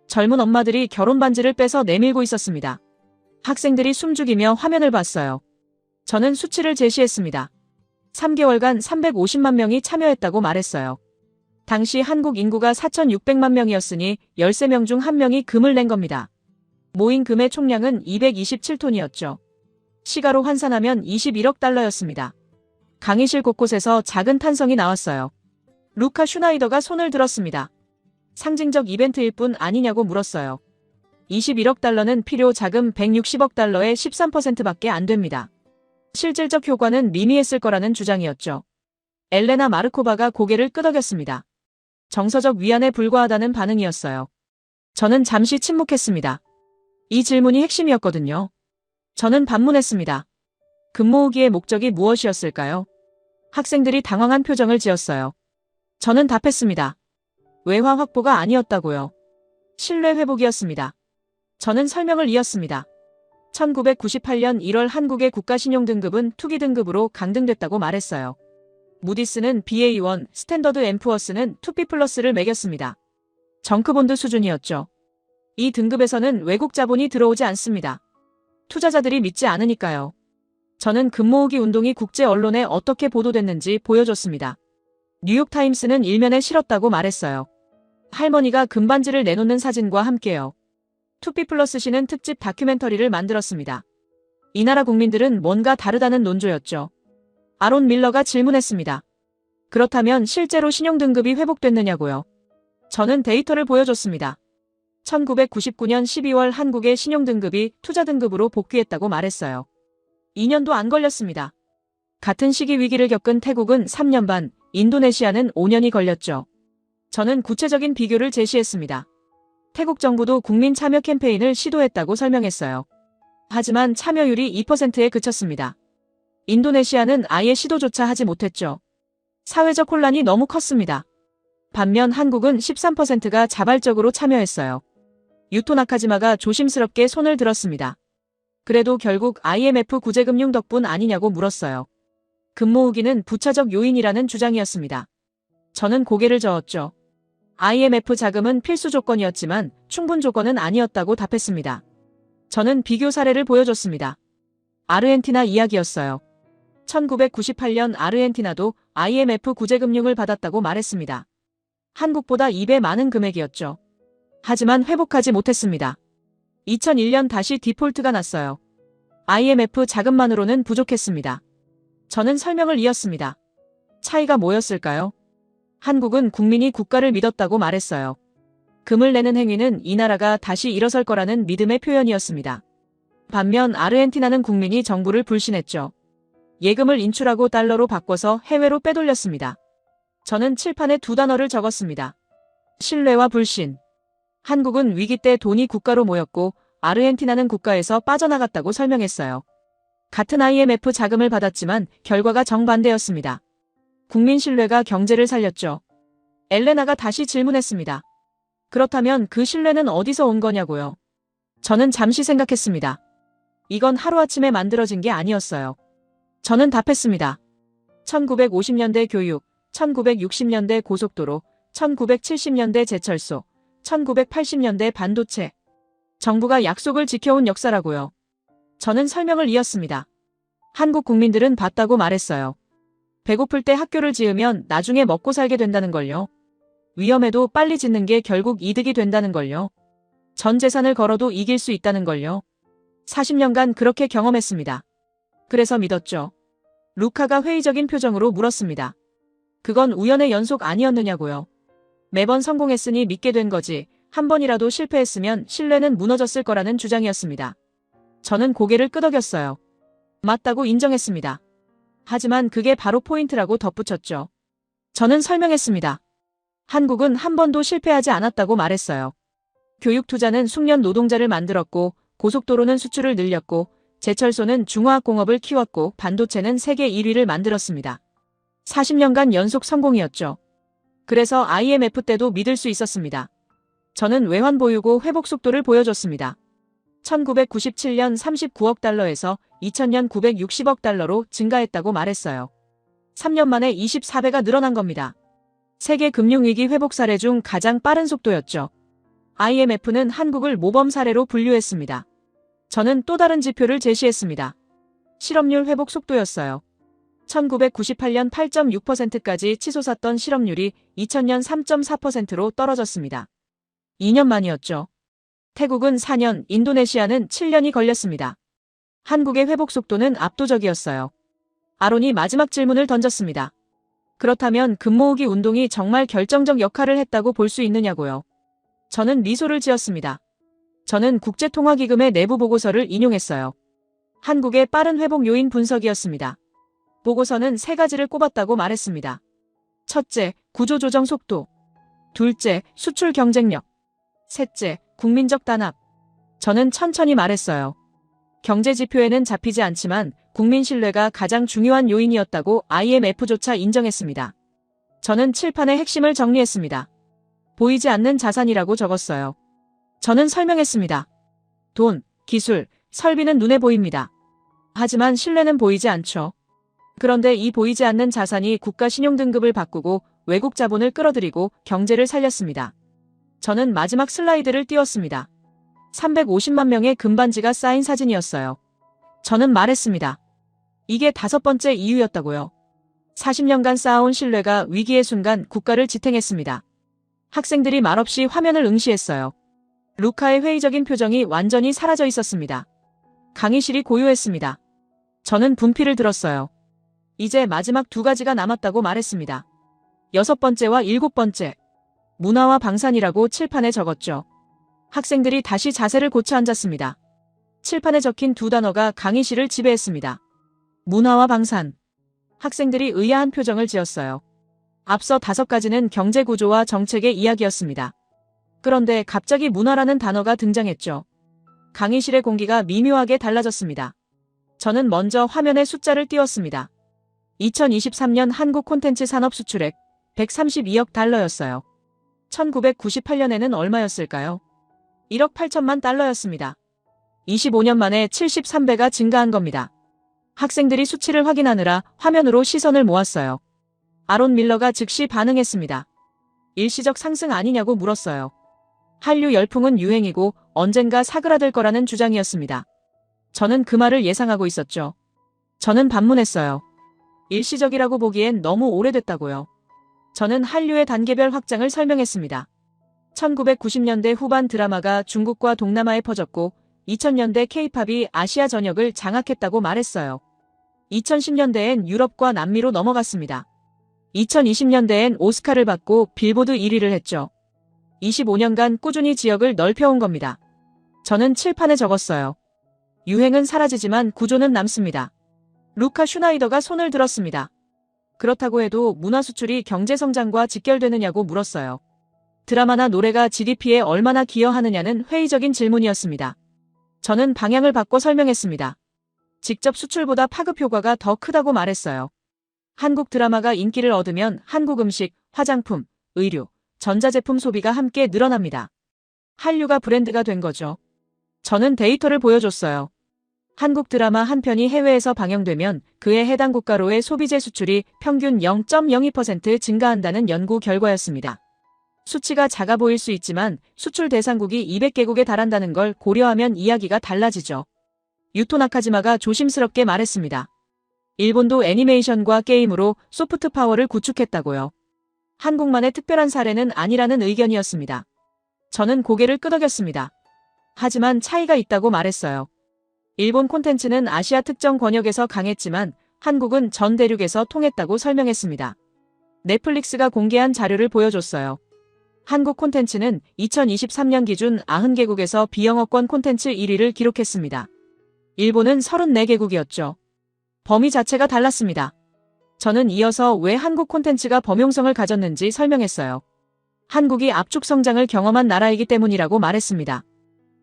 젊은 엄마들이 결혼 반지를 빼서 내밀고 있었습니다. 학생들이 숨죽이며 화면을 봤어요. 저는 수치를 제시했습니다. 3개월간 350만 명이 참여했다고 말했어요. 당시 한국 인구가 4,600만 명이었으니 13명 중 1명이 금을 낸 겁니다. 모인 금의 총량은 227톤이었죠. 시가로 환산하면 21억 달러였습니다. 강의실 곳곳에서 작은 탄성이 나왔어요. 루카 슈나이더가 손을 들었습니다. 상징적 이벤트일 뿐 아니냐고 물었어요. 21억 달러는 필요 자금 160억 달러의 13%밖에 안 됩니다. 실질적 효과는 미미했을 거라는 주장이었죠. 엘레나 마르코바가 고개를 끄덕였습니다. 정서적 위안에 불과하다는 반응이었어요. 저는 잠시 침묵했습니다. 이 질문이 핵심이었거든요. 저는 반문했습니다. 금 모으기의 목적이 무엇이었을까요? 학생들이 당황한 표정을 지었어요. 저는 답했습니다. 외화 확보가 아니었다고요. 신뢰 회복이었습니다. 저는 설명을 이었습니다. 1998년 1월 한국의 국가신용등급은 투기 등급으로 강등됐다고 말했어요. 무디스는 BA1, 스탠더드 앤 푸어스는 2B+를 매겼습니다. 정크본드 수준이었죠. 이 등급에서는 외국 자본이 들어오지 않습니다. 투자자들이 믿지 않으니까요. 저는 금 모으기 운동이 국제 언론에 어떻게 보도됐는지 보여줬습니다. 뉴욕타임스는 일면에 실었다고 말했어요. 할머니가 금반지를 내놓는 사진과 함께요. 투피플러스시는 특집 다큐멘터리를 만들었습니다. 이 나라 국민들은 뭔가 다르다는 논조였죠. 아론 밀러가 질문했습니다. 그렇다면 실제로 신용등급이 회복됐느냐고요? 저는 데이터를 보여줬습니다. 1999년 12월 한국의 신용등급이 투자등급으로 복귀했다고 말했어요. 2년도 안 걸렸습니다. 같은 시기 위기를 겪은 태국은 3년 반, 인도네시아는 5년이 걸렸죠. 저는 구체적인 비교를 제시했습니다. 태국 정부도 국민 참여 캠페인을 시도했다고 설명했어요. 하지만 참여율이 2%에 그쳤습니다. 인도네시아는 아예 시도조차 하지 못했죠. 사회적 혼란이 너무 컸습니다. 반면 한국은 13%가 자발적으로 참여했어요. 유토 나카지마가 조심스럽게 손을 들었습니다. 그래도 결국 IMF 구제금융 덕분 아니냐고 물었어요. 금모으기는 부차적 요인이라는 주장이었습니다. 저는 고개를 저었죠. IMF 자금은 필수 조건이었지만 충분 조건은 아니었다고 답했습니다. 저는 비교 사례를 보여줬습니다. 아르헨티나 이야기였어요. 1998년 아르헨티나도 IMF 구제금융을 받았다고 말했습니다. 한국보다 2배 많은 금액이었죠. 하지만 회복하지 못했습니다. 2001년 다시 디폴트가 났어요. IMF 자금만으로는 부족했습니다. 저는 설명을 이었습니다. 차이가 뭐였을까요? 한국은 국민이 국가를 믿었다고 말했어요. 금을 내는 행위는 이 나라가 다시 일어설 거라는 믿음의 표현이었습니다. 반면 아르헨티나는 국민이 정부를 불신했죠. 예금을 인출하고 달러로 바꿔서 해외로 빼돌렸습니다. 저는 칠판에 두 단어를 적었습니다. 신뢰와 불신. 한국은 위기 때 돈이 국가로 모였고 아르헨티나는 국가에서 빠져나갔다고 설명했어요. 같은 IMF 자금을 받았지만 결과가 정반대였습니다. 국민 신뢰가 경제를 살렸죠. 엘레나가 다시 질문했습니다. 그렇다면 그 신뢰는 어디서 온 거냐고요? 저는 잠시 생각했습니다. 이건 하루아침에 만들어진 게 아니었어요. 저는 답했습니다. 1950년대 교육, 1960년대 고속도로, 1970년대 제철소, 1980년대 반도체. 정부가 약속을 지켜온 역사라고요. 저는 설명을 이었습니다. 한국 국민들은 봤다고 말했어요. 배고플 때 학교를 지으면 나중에 먹고 살게 된다는 걸요. 위험해도 빨리 짓는 게 결국 이득이 된다는 걸요. 전 재산을 걸어도 이길 수 있다는 걸요. 40년간 그렇게 경험했습니다. 그래서 믿었죠. 루카가 회의적인 표정으로 물었습니다. 그건 우연의 연속 아니었느냐고요. 매번 성공했으니 믿게 된 거지. 한 번이라도 실패했으면 신뢰는 무너졌을 거라는 주장이었습니다. 저는 고개를 끄덕였어요. 맞다고 인정했습니다. 하지만 그게 바로 포인트라고 덧붙였죠. 저는 설명했습니다. 한국은 한 번도 실패하지 않았다고 말했어요. 교육 투자는 숙련 노동자를 만들었고, 고속도로는 수출을 늘렸고, 제철소는 중화학공업을 키웠고, 반도체는 세계 1위를 만들었습니다. 40년간 연속 성공이었죠. 그래서 IMF 때도 믿을 수 있었습니다. 저는 외환 보유고 회복 속도를 보여줬습니다. 1997년 39억 달러에서 2000년 960억 달러로 증가했다고 말했어요. 3년 만에 24배가 늘어난 겁니다. 세계 금융위기 회복 사례 중 가장 빠른 속도였죠. IMF는 한국을 모범 사례로 분류했습니다. 저는 또 다른 지표를 제시했습니다. 실업률 회복 속도였어요. 1998년 8.6%까지 치솟았던 실업률이 2000년 3.4%로 떨어졌습니다. 2년 만이었죠. 태국은 4년, 인도네시아는 7년이 걸렸습니다. 한국의 회복 속도는 압도적이었어요. 아론이 마지막 질문을 던졌습니다. 그렇다면 금모으기 운동이 정말 결정적 역할을 했다고 볼 수 있느냐고요. 저는 미소를 지었습니다. 저는 국제통화기금의 내부 보고서를 인용했어요. 한국의 빠른 회복 요인 분석이었습니다. 보고서는 세 가지를 꼽았다고 말했습니다. 첫째, 구조조정 속도. 둘째, 수출 경쟁력. 셋째, 국민적 단합. 저는 천천히 말했어요. 경제 지표에는 잡히지 않지만 국민 신뢰가 가장 중요한 요인이었다고 IMF조차 인정했습니다. 저는 칠판의 핵심을 정리했습니다. 보이지 않는 자산이라고 적었어요. 저는 설명했습니다. 돈, 기술, 설비는 눈에 보입니다. 하지만 신뢰는 보이지 않죠. 그런데 이 보이지 않는 자산이 국가 신용등급을 바꾸고 외국 자본을 끌어들이고 경제를 살렸습니다. 저는 마지막 슬라이드를 띄웠습니다. 350만 명의 금반지가 쌓인 사진이었어요. 저는 말했습니다. 이게 5번째 이유였다고요. 40년간 쌓아온 신뢰가 위기의 순간 국가를 지탱했습니다. 학생들이 말없이 화면을 응시했어요. 루카의 회의적인 표정이 완전히 사라져 있었습니다. 강의실이 고요했습니다. 저는 분필을 들었어요. 이제 마지막 두 가지가 남았다고 말했습니다. 6번째와 7번째. 문화와 방산이라고 칠판에 적었죠. 학생들이 다시 자세를 고쳐 앉았습니다. 칠판에 적힌 두 단어가 강의실을 지배했습니다. 문화와 방산. 학생들이 의아한 표정을 지었어요. 앞서 5가지는 경제구조와 정책의 이야기였습니다. 그런데 갑자기 문화라는 단어가 등장했죠. 강의실의 공기가 미묘하게 달라졌습니다. 저는 먼저 화면에 숫자를 띄웠습니다. 2023년 한국 콘텐츠 산업 수출액 132억 달러였어요. 1998년에는 얼마였을까요? 1억 8천만 달러였습니다. 25년 만에 73배가 증가한 겁니다. 학생들이 수치를 확인하느라 화면으로 시선을 모았어요. 아론 밀러가 즉시 반응했습니다. 일시적 상승 아니냐고 물었어요. 한류 열풍은 유행이고 언젠가 사그라들 거라는 주장이었습니다. 저는 그 말을 예상하고 있었죠. 저는 반문했어요. 일시적이라고 보기엔 너무 오래됐다고요. 저는 한류의 단계별 확장을 설명했습니다. 1990년대 후반 드라마가 중국과 동남아에 퍼졌고 2000년대 K-팝이 아시아 전역을 장악했다고 말했어요. 2010년대엔 유럽과 남미로 넘어갔습니다. 2020년대엔 오스카를 받고 빌보드 1위를 했죠. 25년간 꾸준히 지역을 넓혀온 겁니다. 저는 칠판에 적었어요. 유행은 사라지지만 구조는 남습니다. 루카 슈나이더가 손을 들었습니다. 그렇다고 해도 문화 수출이 경제 성장과 직결되느냐고 물었어요. 드라마나 노래가 GDP에 얼마나 기여하느냐는 회의적인 질문이었습니다. 저는 방향을 바꿔 설명했습니다. 직접 수출보다 파급 효과가 더 크다고 말했어요. 한국 드라마가 인기를 얻으면 한국 음식, 화장품, 의류, 전자제품 소비가 함께 늘어납니다. 한류가 브랜드가 된 거죠. 저는 데이터를 보여줬어요. 한국 드라마 한 편이 해외에서 방영되면 그에 해당 국가로의 소비재 수출이 평균 0.02% 증가한다는 연구 결과였습니다. 수치가 작아 보일 수 있지만 수출 대상국이 200개국에 달한다는 걸 고려하면 이야기가 달라지죠. 유토 나카지마가 조심스럽게 말했습니다. 일본도 애니메이션과 게임으로 소프트 파워를 구축했다고요. 한국만의 특별한 사례는 아니라는 의견이었습니다. 저는 고개를 끄덕였습니다. 하지만 차이가 있다고 말했어요. 일본 콘텐츠는 아시아 특정 권역에서 강했지만 한국은 전 대륙에서 통했다고 설명했습니다. 넷플릭스가 공개한 자료를 보여줬어요. 한국 콘텐츠는 2023년 기준 90개국에서 비영어권 콘텐츠 1위를 기록했습니다. 일본은 34개국이었죠. 범위 자체가 달랐습니다. 저는 이어서 왜 한국 콘텐츠가 범용성을 가졌는지 설명했어요. 한국이 압축 성장을 경험한 나라이기 때문이라고 말했습니다.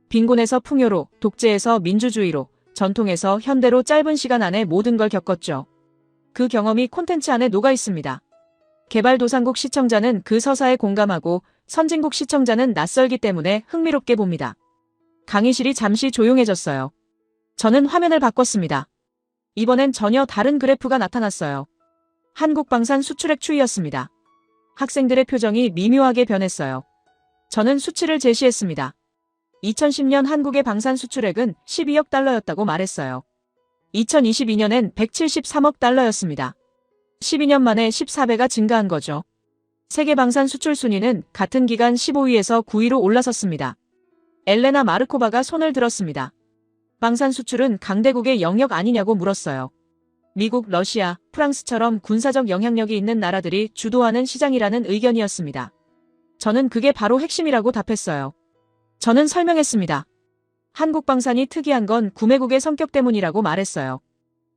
빈곤에서 풍요로, 독재에서 민주주의로, 전통에서 현대로 짧은 시간 안에 모든 걸 겪었죠. 그 경험이 콘텐츠 안에 녹아 있습니다. 개발도상국 시청자는 그 서사에 공감하고 선진국 시청자는 낯설기 때문에 흥미롭게 봅니다. 강의실이 잠시 조용해졌어요. 저는 화면을 바꿨습니다. 이번엔 전혀 다른 그래프가 나타났어요. 한국 방산 수출액 추이였습니다. 학생들의 표정이 미묘하게 변했어요. 저는 수치를 제시했습니다. 2010년 한국의 방산 수출액은 12억 달러였다고 말했어요. 2022년엔 173억 달러였습니다. 12년 만에 14배가 증가한 거죠. 세계 방산 수출 순위는 같은 기간 15위에서 9위로 올라섰습니다. 엘레나 마르코바가 손을 들었습니다. 방산 수출은 강대국의 영역 아니냐고 물었어요. 미국, 러시아, 프랑스처럼 군사적 영향력이 있는 나라들이 주도하는 시장이라는 의견이었습니다. 저는 그게 바로 핵심이라고 답했어요. 저는 설명했습니다. 한국 방산이 특이한 건 구매국의 성격 때문이라고 말했어요.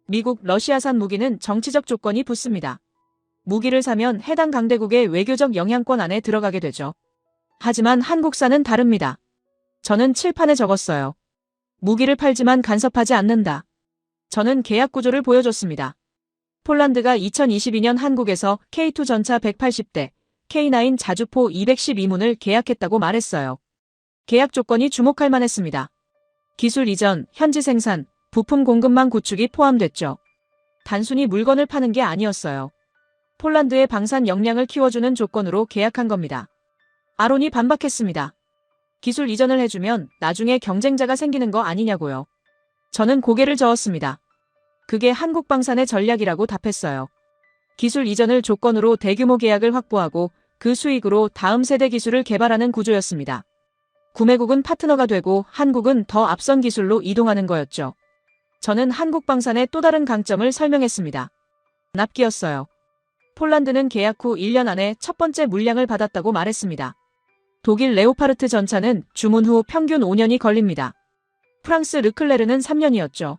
미국, 러시아산 무기는 정치적 조건이 붙습니다. 무기를 사면 해당 강대국의 외교적 영향권 안에 들어가게 되죠. 하지만 한국산은 다릅니다. 저는 칠판에 적었어요. 무기를 팔지만 간섭하지 않는다. 저는 계약 구조를 보여줬습니다. 폴란드가 2022년 한국에서 K2 전차 180대, K9 자주포 212문을 계약했다고 말했어요. 계약 조건이 주목할 만했습니다. 기술 이전, 현지 생산, 부품 공급망 구축이 포함됐죠. 단순히 물건을 파는 게 아니었어요. 폴란드의 방산 역량을 키워주는 조건으로 계약한 겁니다. 아론이 반박했습니다. 기술 이전을 해주면 나중에 경쟁자가 생기는 거 아니냐고요. 저는 고개를 저었습니다. 그게 한국 방산의 전략이라고 답했어요. 기술 이전을 조건으로 대규모 계약을 확보하고 그 수익으로 다음 세대 기술을 개발하는 구조였습니다. 구매국은 파트너가 되고 한국은 더 앞선 기술로 이동하는 거였죠. 저는 한국방산의 또 다른 강점을 설명했습니다. 납기였어요. 폴란드는 계약 후 1년 안에 첫 번째 물량을 받았다고 말했습니다. 독일 레오파르트 전차는 주문 후 평균 5년이 걸립니다. 프랑스 르클레르는 3년이었죠.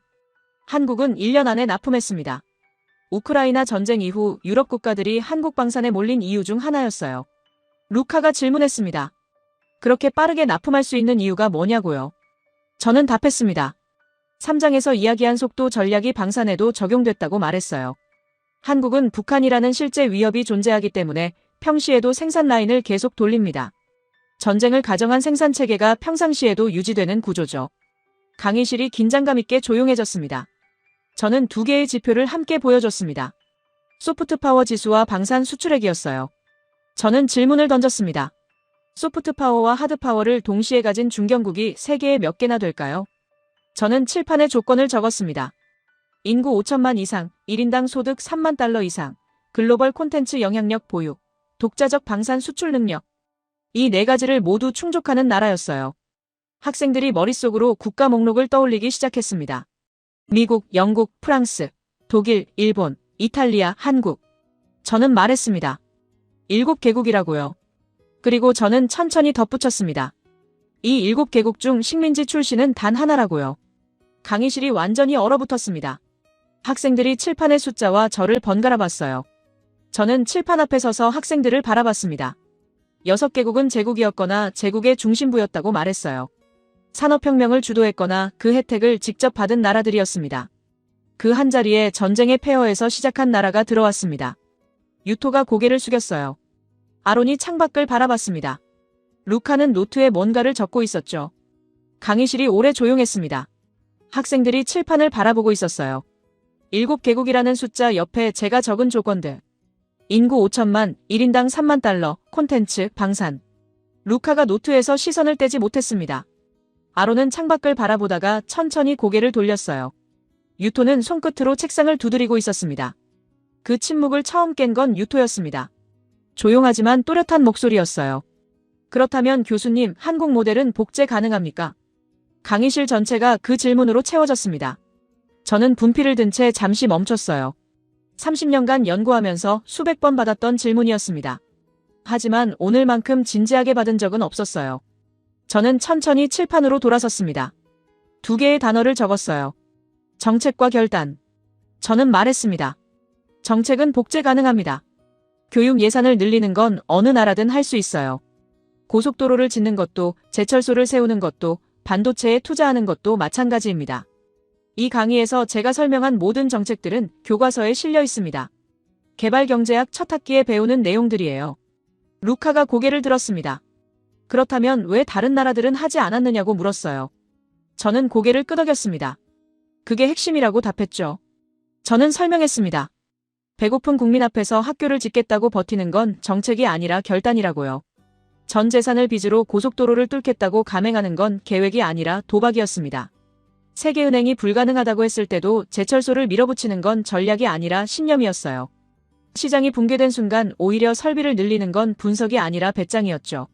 한국은 1년 안에 납품했습니다. 우크라이나 전쟁 이후 유럽 국가들이 한국 방산에 몰린 이유 중 하나였어요. 루카가 질문했습니다. 그렇게 빠르게 납품할 수 있는 이유가 뭐냐고요? 저는 답했습니다. 3장에서 이야기한 속도 전략이 방산에도 적용됐다고 말했어요. 한국은 북한이라는 실제 위협이 존재하기 때문에 평시에도 생산 라인을 계속 돌립니다. 전쟁을 가정한 생산 체계가 평상시에도 유지되는 구조죠. 강의실이 긴장감 있게 조용해졌습니다. 저는 두 개의 지표를 함께 보여줬습니다. 소프트 파워 지수와 방산 수출액이었어요. 저는 질문을 던졌습니다. 소프트 파워와 하드 파워를 동시에 가진 중견국이 세계에 몇 개나 될까요? 저는 칠판에 조건을 적었습니다. 인구 5천만 이상, 1인당 소득 3만 달러 이상, 글로벌 콘텐츠 영향력 보유, 독자적 방산 수출 능력. 이 네 가지를 모두 충족하는 나라였어요. 학생들이 머릿속으로 국가 목록을 떠올리기 시작했습니다. 미국, 영국, 프랑스, 독일, 일본, 이탈리아, 한국. 저는 말했습니다. 7개국이라고요. 그리고 저는 천천히 덧붙였습니다. 이 7개국 중 식민지 출신은 단 하나라고요. 강의실이 완전히 얼어붙었습니다. 학생들이 칠판의 숫자와 저를 번갈아 봤어요. 저는 칠판 앞에 서서 학생들을 바라봤습니다. 6개국은 제국이었거나 제국의 중심부였다고 말했어요. 산업혁명을 주도했거나 그 혜택을 직접 받은 나라들이었습니다. 그 한자리에 전쟁의 폐허에서 시작한 나라가 들어왔습니다. 유토가 고개를 숙였어요. 아론이 창밖을 바라봤습니다. 루카는 노트에 뭔가를 적고 있었죠. 강의실이 오래 조용했습니다. 학생들이 칠판을 바라보고 있었어요. 7개국이라는 숫자 옆에 제가 적은 조건들. 인구 5천만, 1인당 3만 달러, 콘텐츠, 방산. 루카가 노트에서 시선을 떼지 못했습니다. 아론은 창밖을 바라보다가 천천히 고개를 돌렸어요. 유토는 손끝으로 책상을 두드리고 있었습니다. 그 침묵을 처음 깬 건 유토였습니다. 조용하지만 또렷한 목소리였어요. 그렇다면 교수님, 한국 모델은 복제 가능합니까? 강의실 전체가 그 질문으로 채워졌습니다. 저는 분필을 든 채 잠시 멈췄어요. 30년간 연구하면서 수백 번 받았던 질문이었습니다. 하지만 오늘만큼 진지하게 받은 적은 없었어요. 저는 천천히 칠판으로 돌아섰습니다. 2개의 단어를 적었어요. 정책과 결단. 저는 말했습니다. 정책은 복제 가능합니다. 교육 예산을 늘리는 건 어느 나라든 할 수 있어요. 고속도로를 짓는 것도, 제철소를 세우는 것도, 반도체에 투자하는 것도 마찬가지입니다. 이 강의에서 제가 설명한 모든 정책들은 교과서에 실려 있습니다. 개발경제학 첫 학기에 배우는 내용들이에요. 루카가 고개를 들었습니다. 그렇다면 왜 다른 나라들은 하지 않았느냐고 물었어요. 저는 고개를 끄덕였습니다. 그게 핵심이라고 답했죠. 저는 설명했습니다. 배고픈 국민 앞에서 학교를 짓겠다고 버티는 건 정책이 아니라 결단이라고요. 전 재산을 빚으로 고속도로를 뚫겠다고 감행하는 건 계획이 아니라 도박이었습니다. 세계은행이 불가능하다고 했을 때도 제철소를 밀어붙이는 건 전략이 아니라 신념이었어요. 시장이 붕괴된 순간 오히려 설비를 늘리는 건 분석이 아니라 배짱이었죠.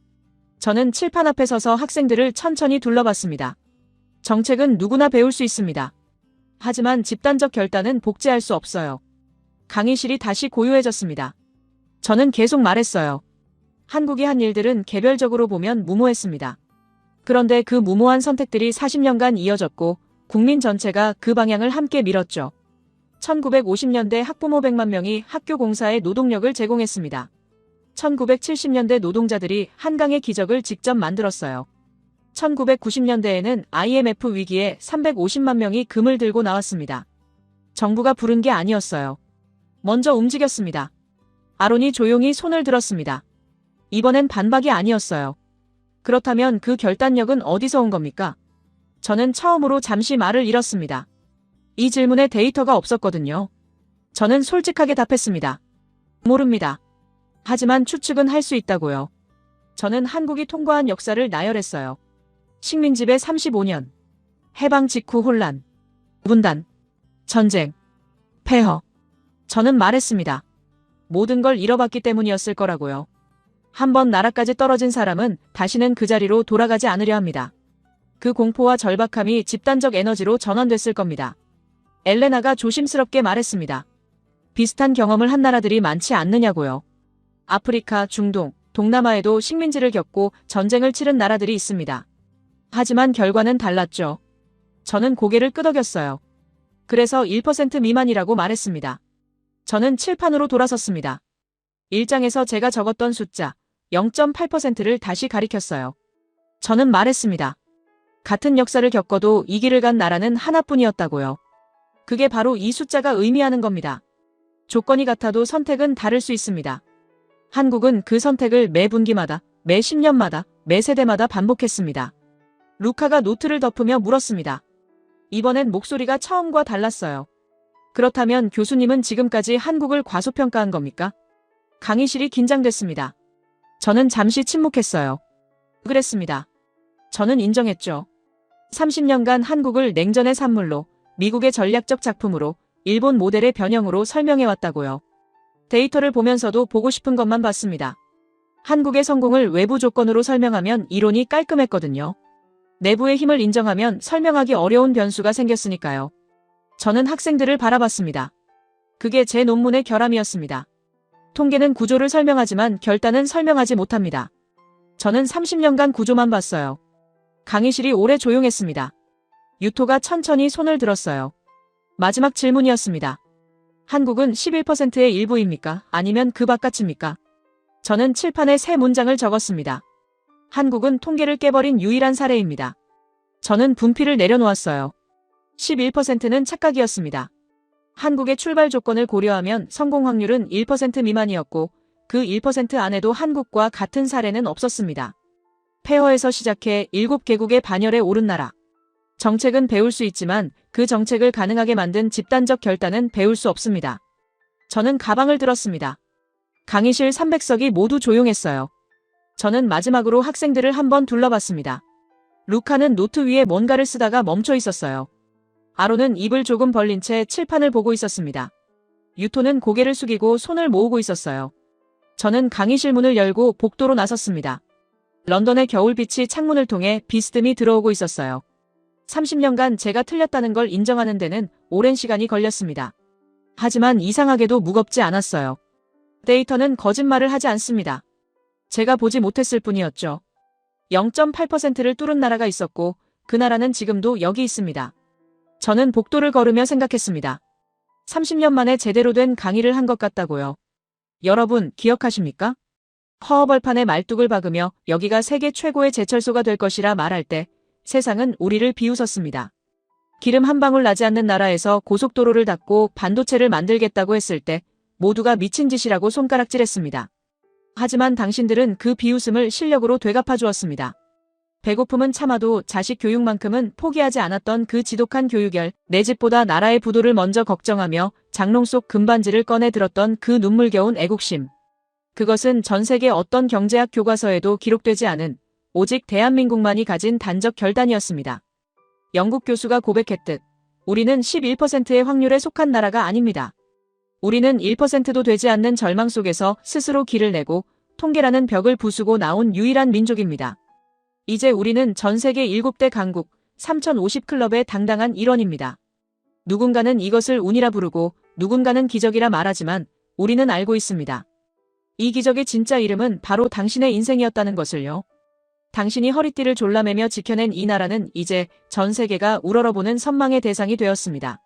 저는 칠판 앞에 서서 학생들을 천천히 둘러봤습니다. 정책은 누구나 배울 수 있습니다. 하지만 집단적 결단은 복제할 수 없어요. 강의실이 다시 고요해졌습니다. 저는 계속 말했어요. 한국이 한 일들은 개별적으로 보면 무모했습니다. 그런데 그 무모한 선택들이 40년간 이어졌고 국민 전체가 그 방향을 함께 밀었죠. 1950년대 학부모 100만 명이 학교 공사에 노동력을 제공했습니다. 1970년대 노동자들이 한강의 기적을 직접 만들었어요. 1990년대에는 IMF 위기에 350만 명이 금을 들고 나왔습니다. 정부가 부른 게 아니었어요. 먼저 움직였습니다. 아론이 조용히 손을 들었습니다. 이번엔 반박이 아니었어요. 그렇다면 그 결단력은 어디서 온 겁니까? 저는 처음으로 잠시 말을 잃었습니다. 이 질문에 데이터가 없었거든요. 저는 솔직하게 답했습니다. 모릅니다. 하지만 추측은 할 수 있다고요. 저는 한국이 통과한 역사를 나열했어요. 식민지배 35년, 해방 직후 혼란, 분단, 전쟁, 폐허. 저는 말했습니다. 모든 걸 잃어봤기 때문이었을 거라고요. 한번 나라까지 떨어진 사람은 다시는 그 자리로 돌아가지 않으려 합니다. 그 공포와 절박함이 집단적 에너지로 전환됐을 겁니다. 엘레나가 조심스럽게 말했습니다. 비슷한 경험을 한 나라들이 많지 않느냐고요. 아프리카, 중동, 동남아에도 식민지를 겪고 전쟁을 치른 나라들이 있습니다. 하지만 결과는 달랐죠. 저는 고개를 끄덕였어요. 그래서 1% 미만이라고 말했습니다. 저는 칠판으로 돌아섰습니다. 일장에서 제가 적었던 숫자 0.8%를 다시 가리켰어요. 저는 말했습니다. 같은 역사를 겪어도 이 길을 간 나라는 하나뿐이었다고요. 그게 바로 이 숫자가 의미하는 겁니다. 조건이 같아도 선택은 다를 수 있습니다. 한국은 그 선택을 매 분기마다, 매 10년마다, 매 세대마다 반복했습니다. 루카가 노트를 덮으며 물었습니다. 이번엔 목소리가 처음과 달랐어요. 그렇다면 교수님은 지금까지 한국을 과소평가한 겁니까? 강의실이 긴장됐습니다. 저는 잠시 침묵했어요. 그랬습니다. 저는 인정했죠. 30년간 한국을 냉전의 산물로, 미국의 전략적 작품으로, 일본 모델의 변형으로 설명해왔다고요. 데이터를 보면서도 보고 싶은 것만 봤습니다. 한국의 성공을 외부 조건으로 설명하면 이론이 깔끔했거든요. 내부의 힘을 인정하면 설명하기 어려운 변수가 생겼으니까요. 저는 학생들을 바라봤습니다. 그게 제 논문의 결함이었습니다. 통계는 구조를 설명하지만 결단은 설명하지 못합니다. 저는 30년간 구조만 봤어요. 강의실이 오래 조용했습니다. 유토가 천천히 손을 들었어요. 마지막 질문이었습니다. 한국은 11%의 일부입니까? 아니면 그 바깥입니까? 저는 칠판에 세 문장을 적었습니다. 한국은 통계를 깨버린 유일한 사례입니다. 저는 분필을 내려놓았어요. 11%는 착각이었습니다. 한국의 출발 조건을 고려하면 성공 확률은 1% 미만이었고 그 1% 안에도 한국과 같은 사례는 없었습니다. 폐허에서 시작해 7개국의 반열에 오른 나라. 정책은 배울 수 있지만 그 정책을 가능하게 만든 집단적 결단은 배울 수 없습니다. 저는 가방을 들었습니다. 강의실 300석이 모두 조용했어요. 저는 마지막으로 학생들을 한번 둘러봤습니다. 루카는 노트 위에 뭔가를 쓰다가 멈춰 있었어요. 아로는 입을 조금 벌린 채 칠판을 보고 있었습니다. 유토는 고개를 숙이고 손을 모으고 있었어요. 저는 강의실 문을 열고 복도로 나섰습니다. 런던의 겨울빛이 창문을 통해 비스듬히 들어오고 있었어요. 30년간 제가 틀렸다는 걸 인정하는 데는 오랜 시간이 걸렸습니다. 하지만 이상하게도 무겁지 않았어요. 데이터는 거짓말을 하지 않습니다. 제가 보지 못했을 뿐이었죠. 0.8%를 뚫은 나라가 있었고 그 나라는 지금도 여기 있습니다. 저는 복도를 걸으며 생각했습니다. 30년 만에 제대로 된 강의를 한 것 같다고요. 여러분 기억하십니까? 허허벌판에 말뚝을 박으며 여기가 세계 최고의 제철소가 될 것이라 말할 때 세상은 우리를 비웃었습니다. 기름 한 방울 나지 않는 나라에서 고속도로를 닫고 반도체를 만들겠다고 했을 때 모두가 미친 짓이라고 손가락질했습니다. 하지만 당신들은 그 비웃음을 실력으로 되갚아 주었습니다. 배고픔은 참아도 자식 교육만큼은 포기하지 않았던 그 지독한 교육열, 내 집보다 나라의 부도를 먼저 걱정하며 장롱 속 금반지를 꺼내 들었던 그 눈물겨운 애국심. 그것은 전 세계 어떤 경제학 교과서에도 기록되지 않은 오직 대한민국만이 가진 단적 결단이었습니다. 영국 교수가 고백했듯 우리는 11%의 확률에 속한 나라가 아닙니다. 우리는 1%도 되지 않는 절망 속에서 스스로 길을 내고 통계라는 벽을 부수고 나온 유일한 민족입니다. 이제 우리는 전 세계 7대 강국 3050클럽의 당당한 일원입니다. 누군가는 이것을 운이라 부르고 누군가는 기적이라 말하지만 우리는 알고 있습니다. 이 기적의 진짜 이름은 바로 당신의 인생이었다는 것을요. 당신이 허리띠를 졸라매며 지켜낸 이 나라는 이제 전 세계가 우러러보는 선망의 대상이 되었습니다.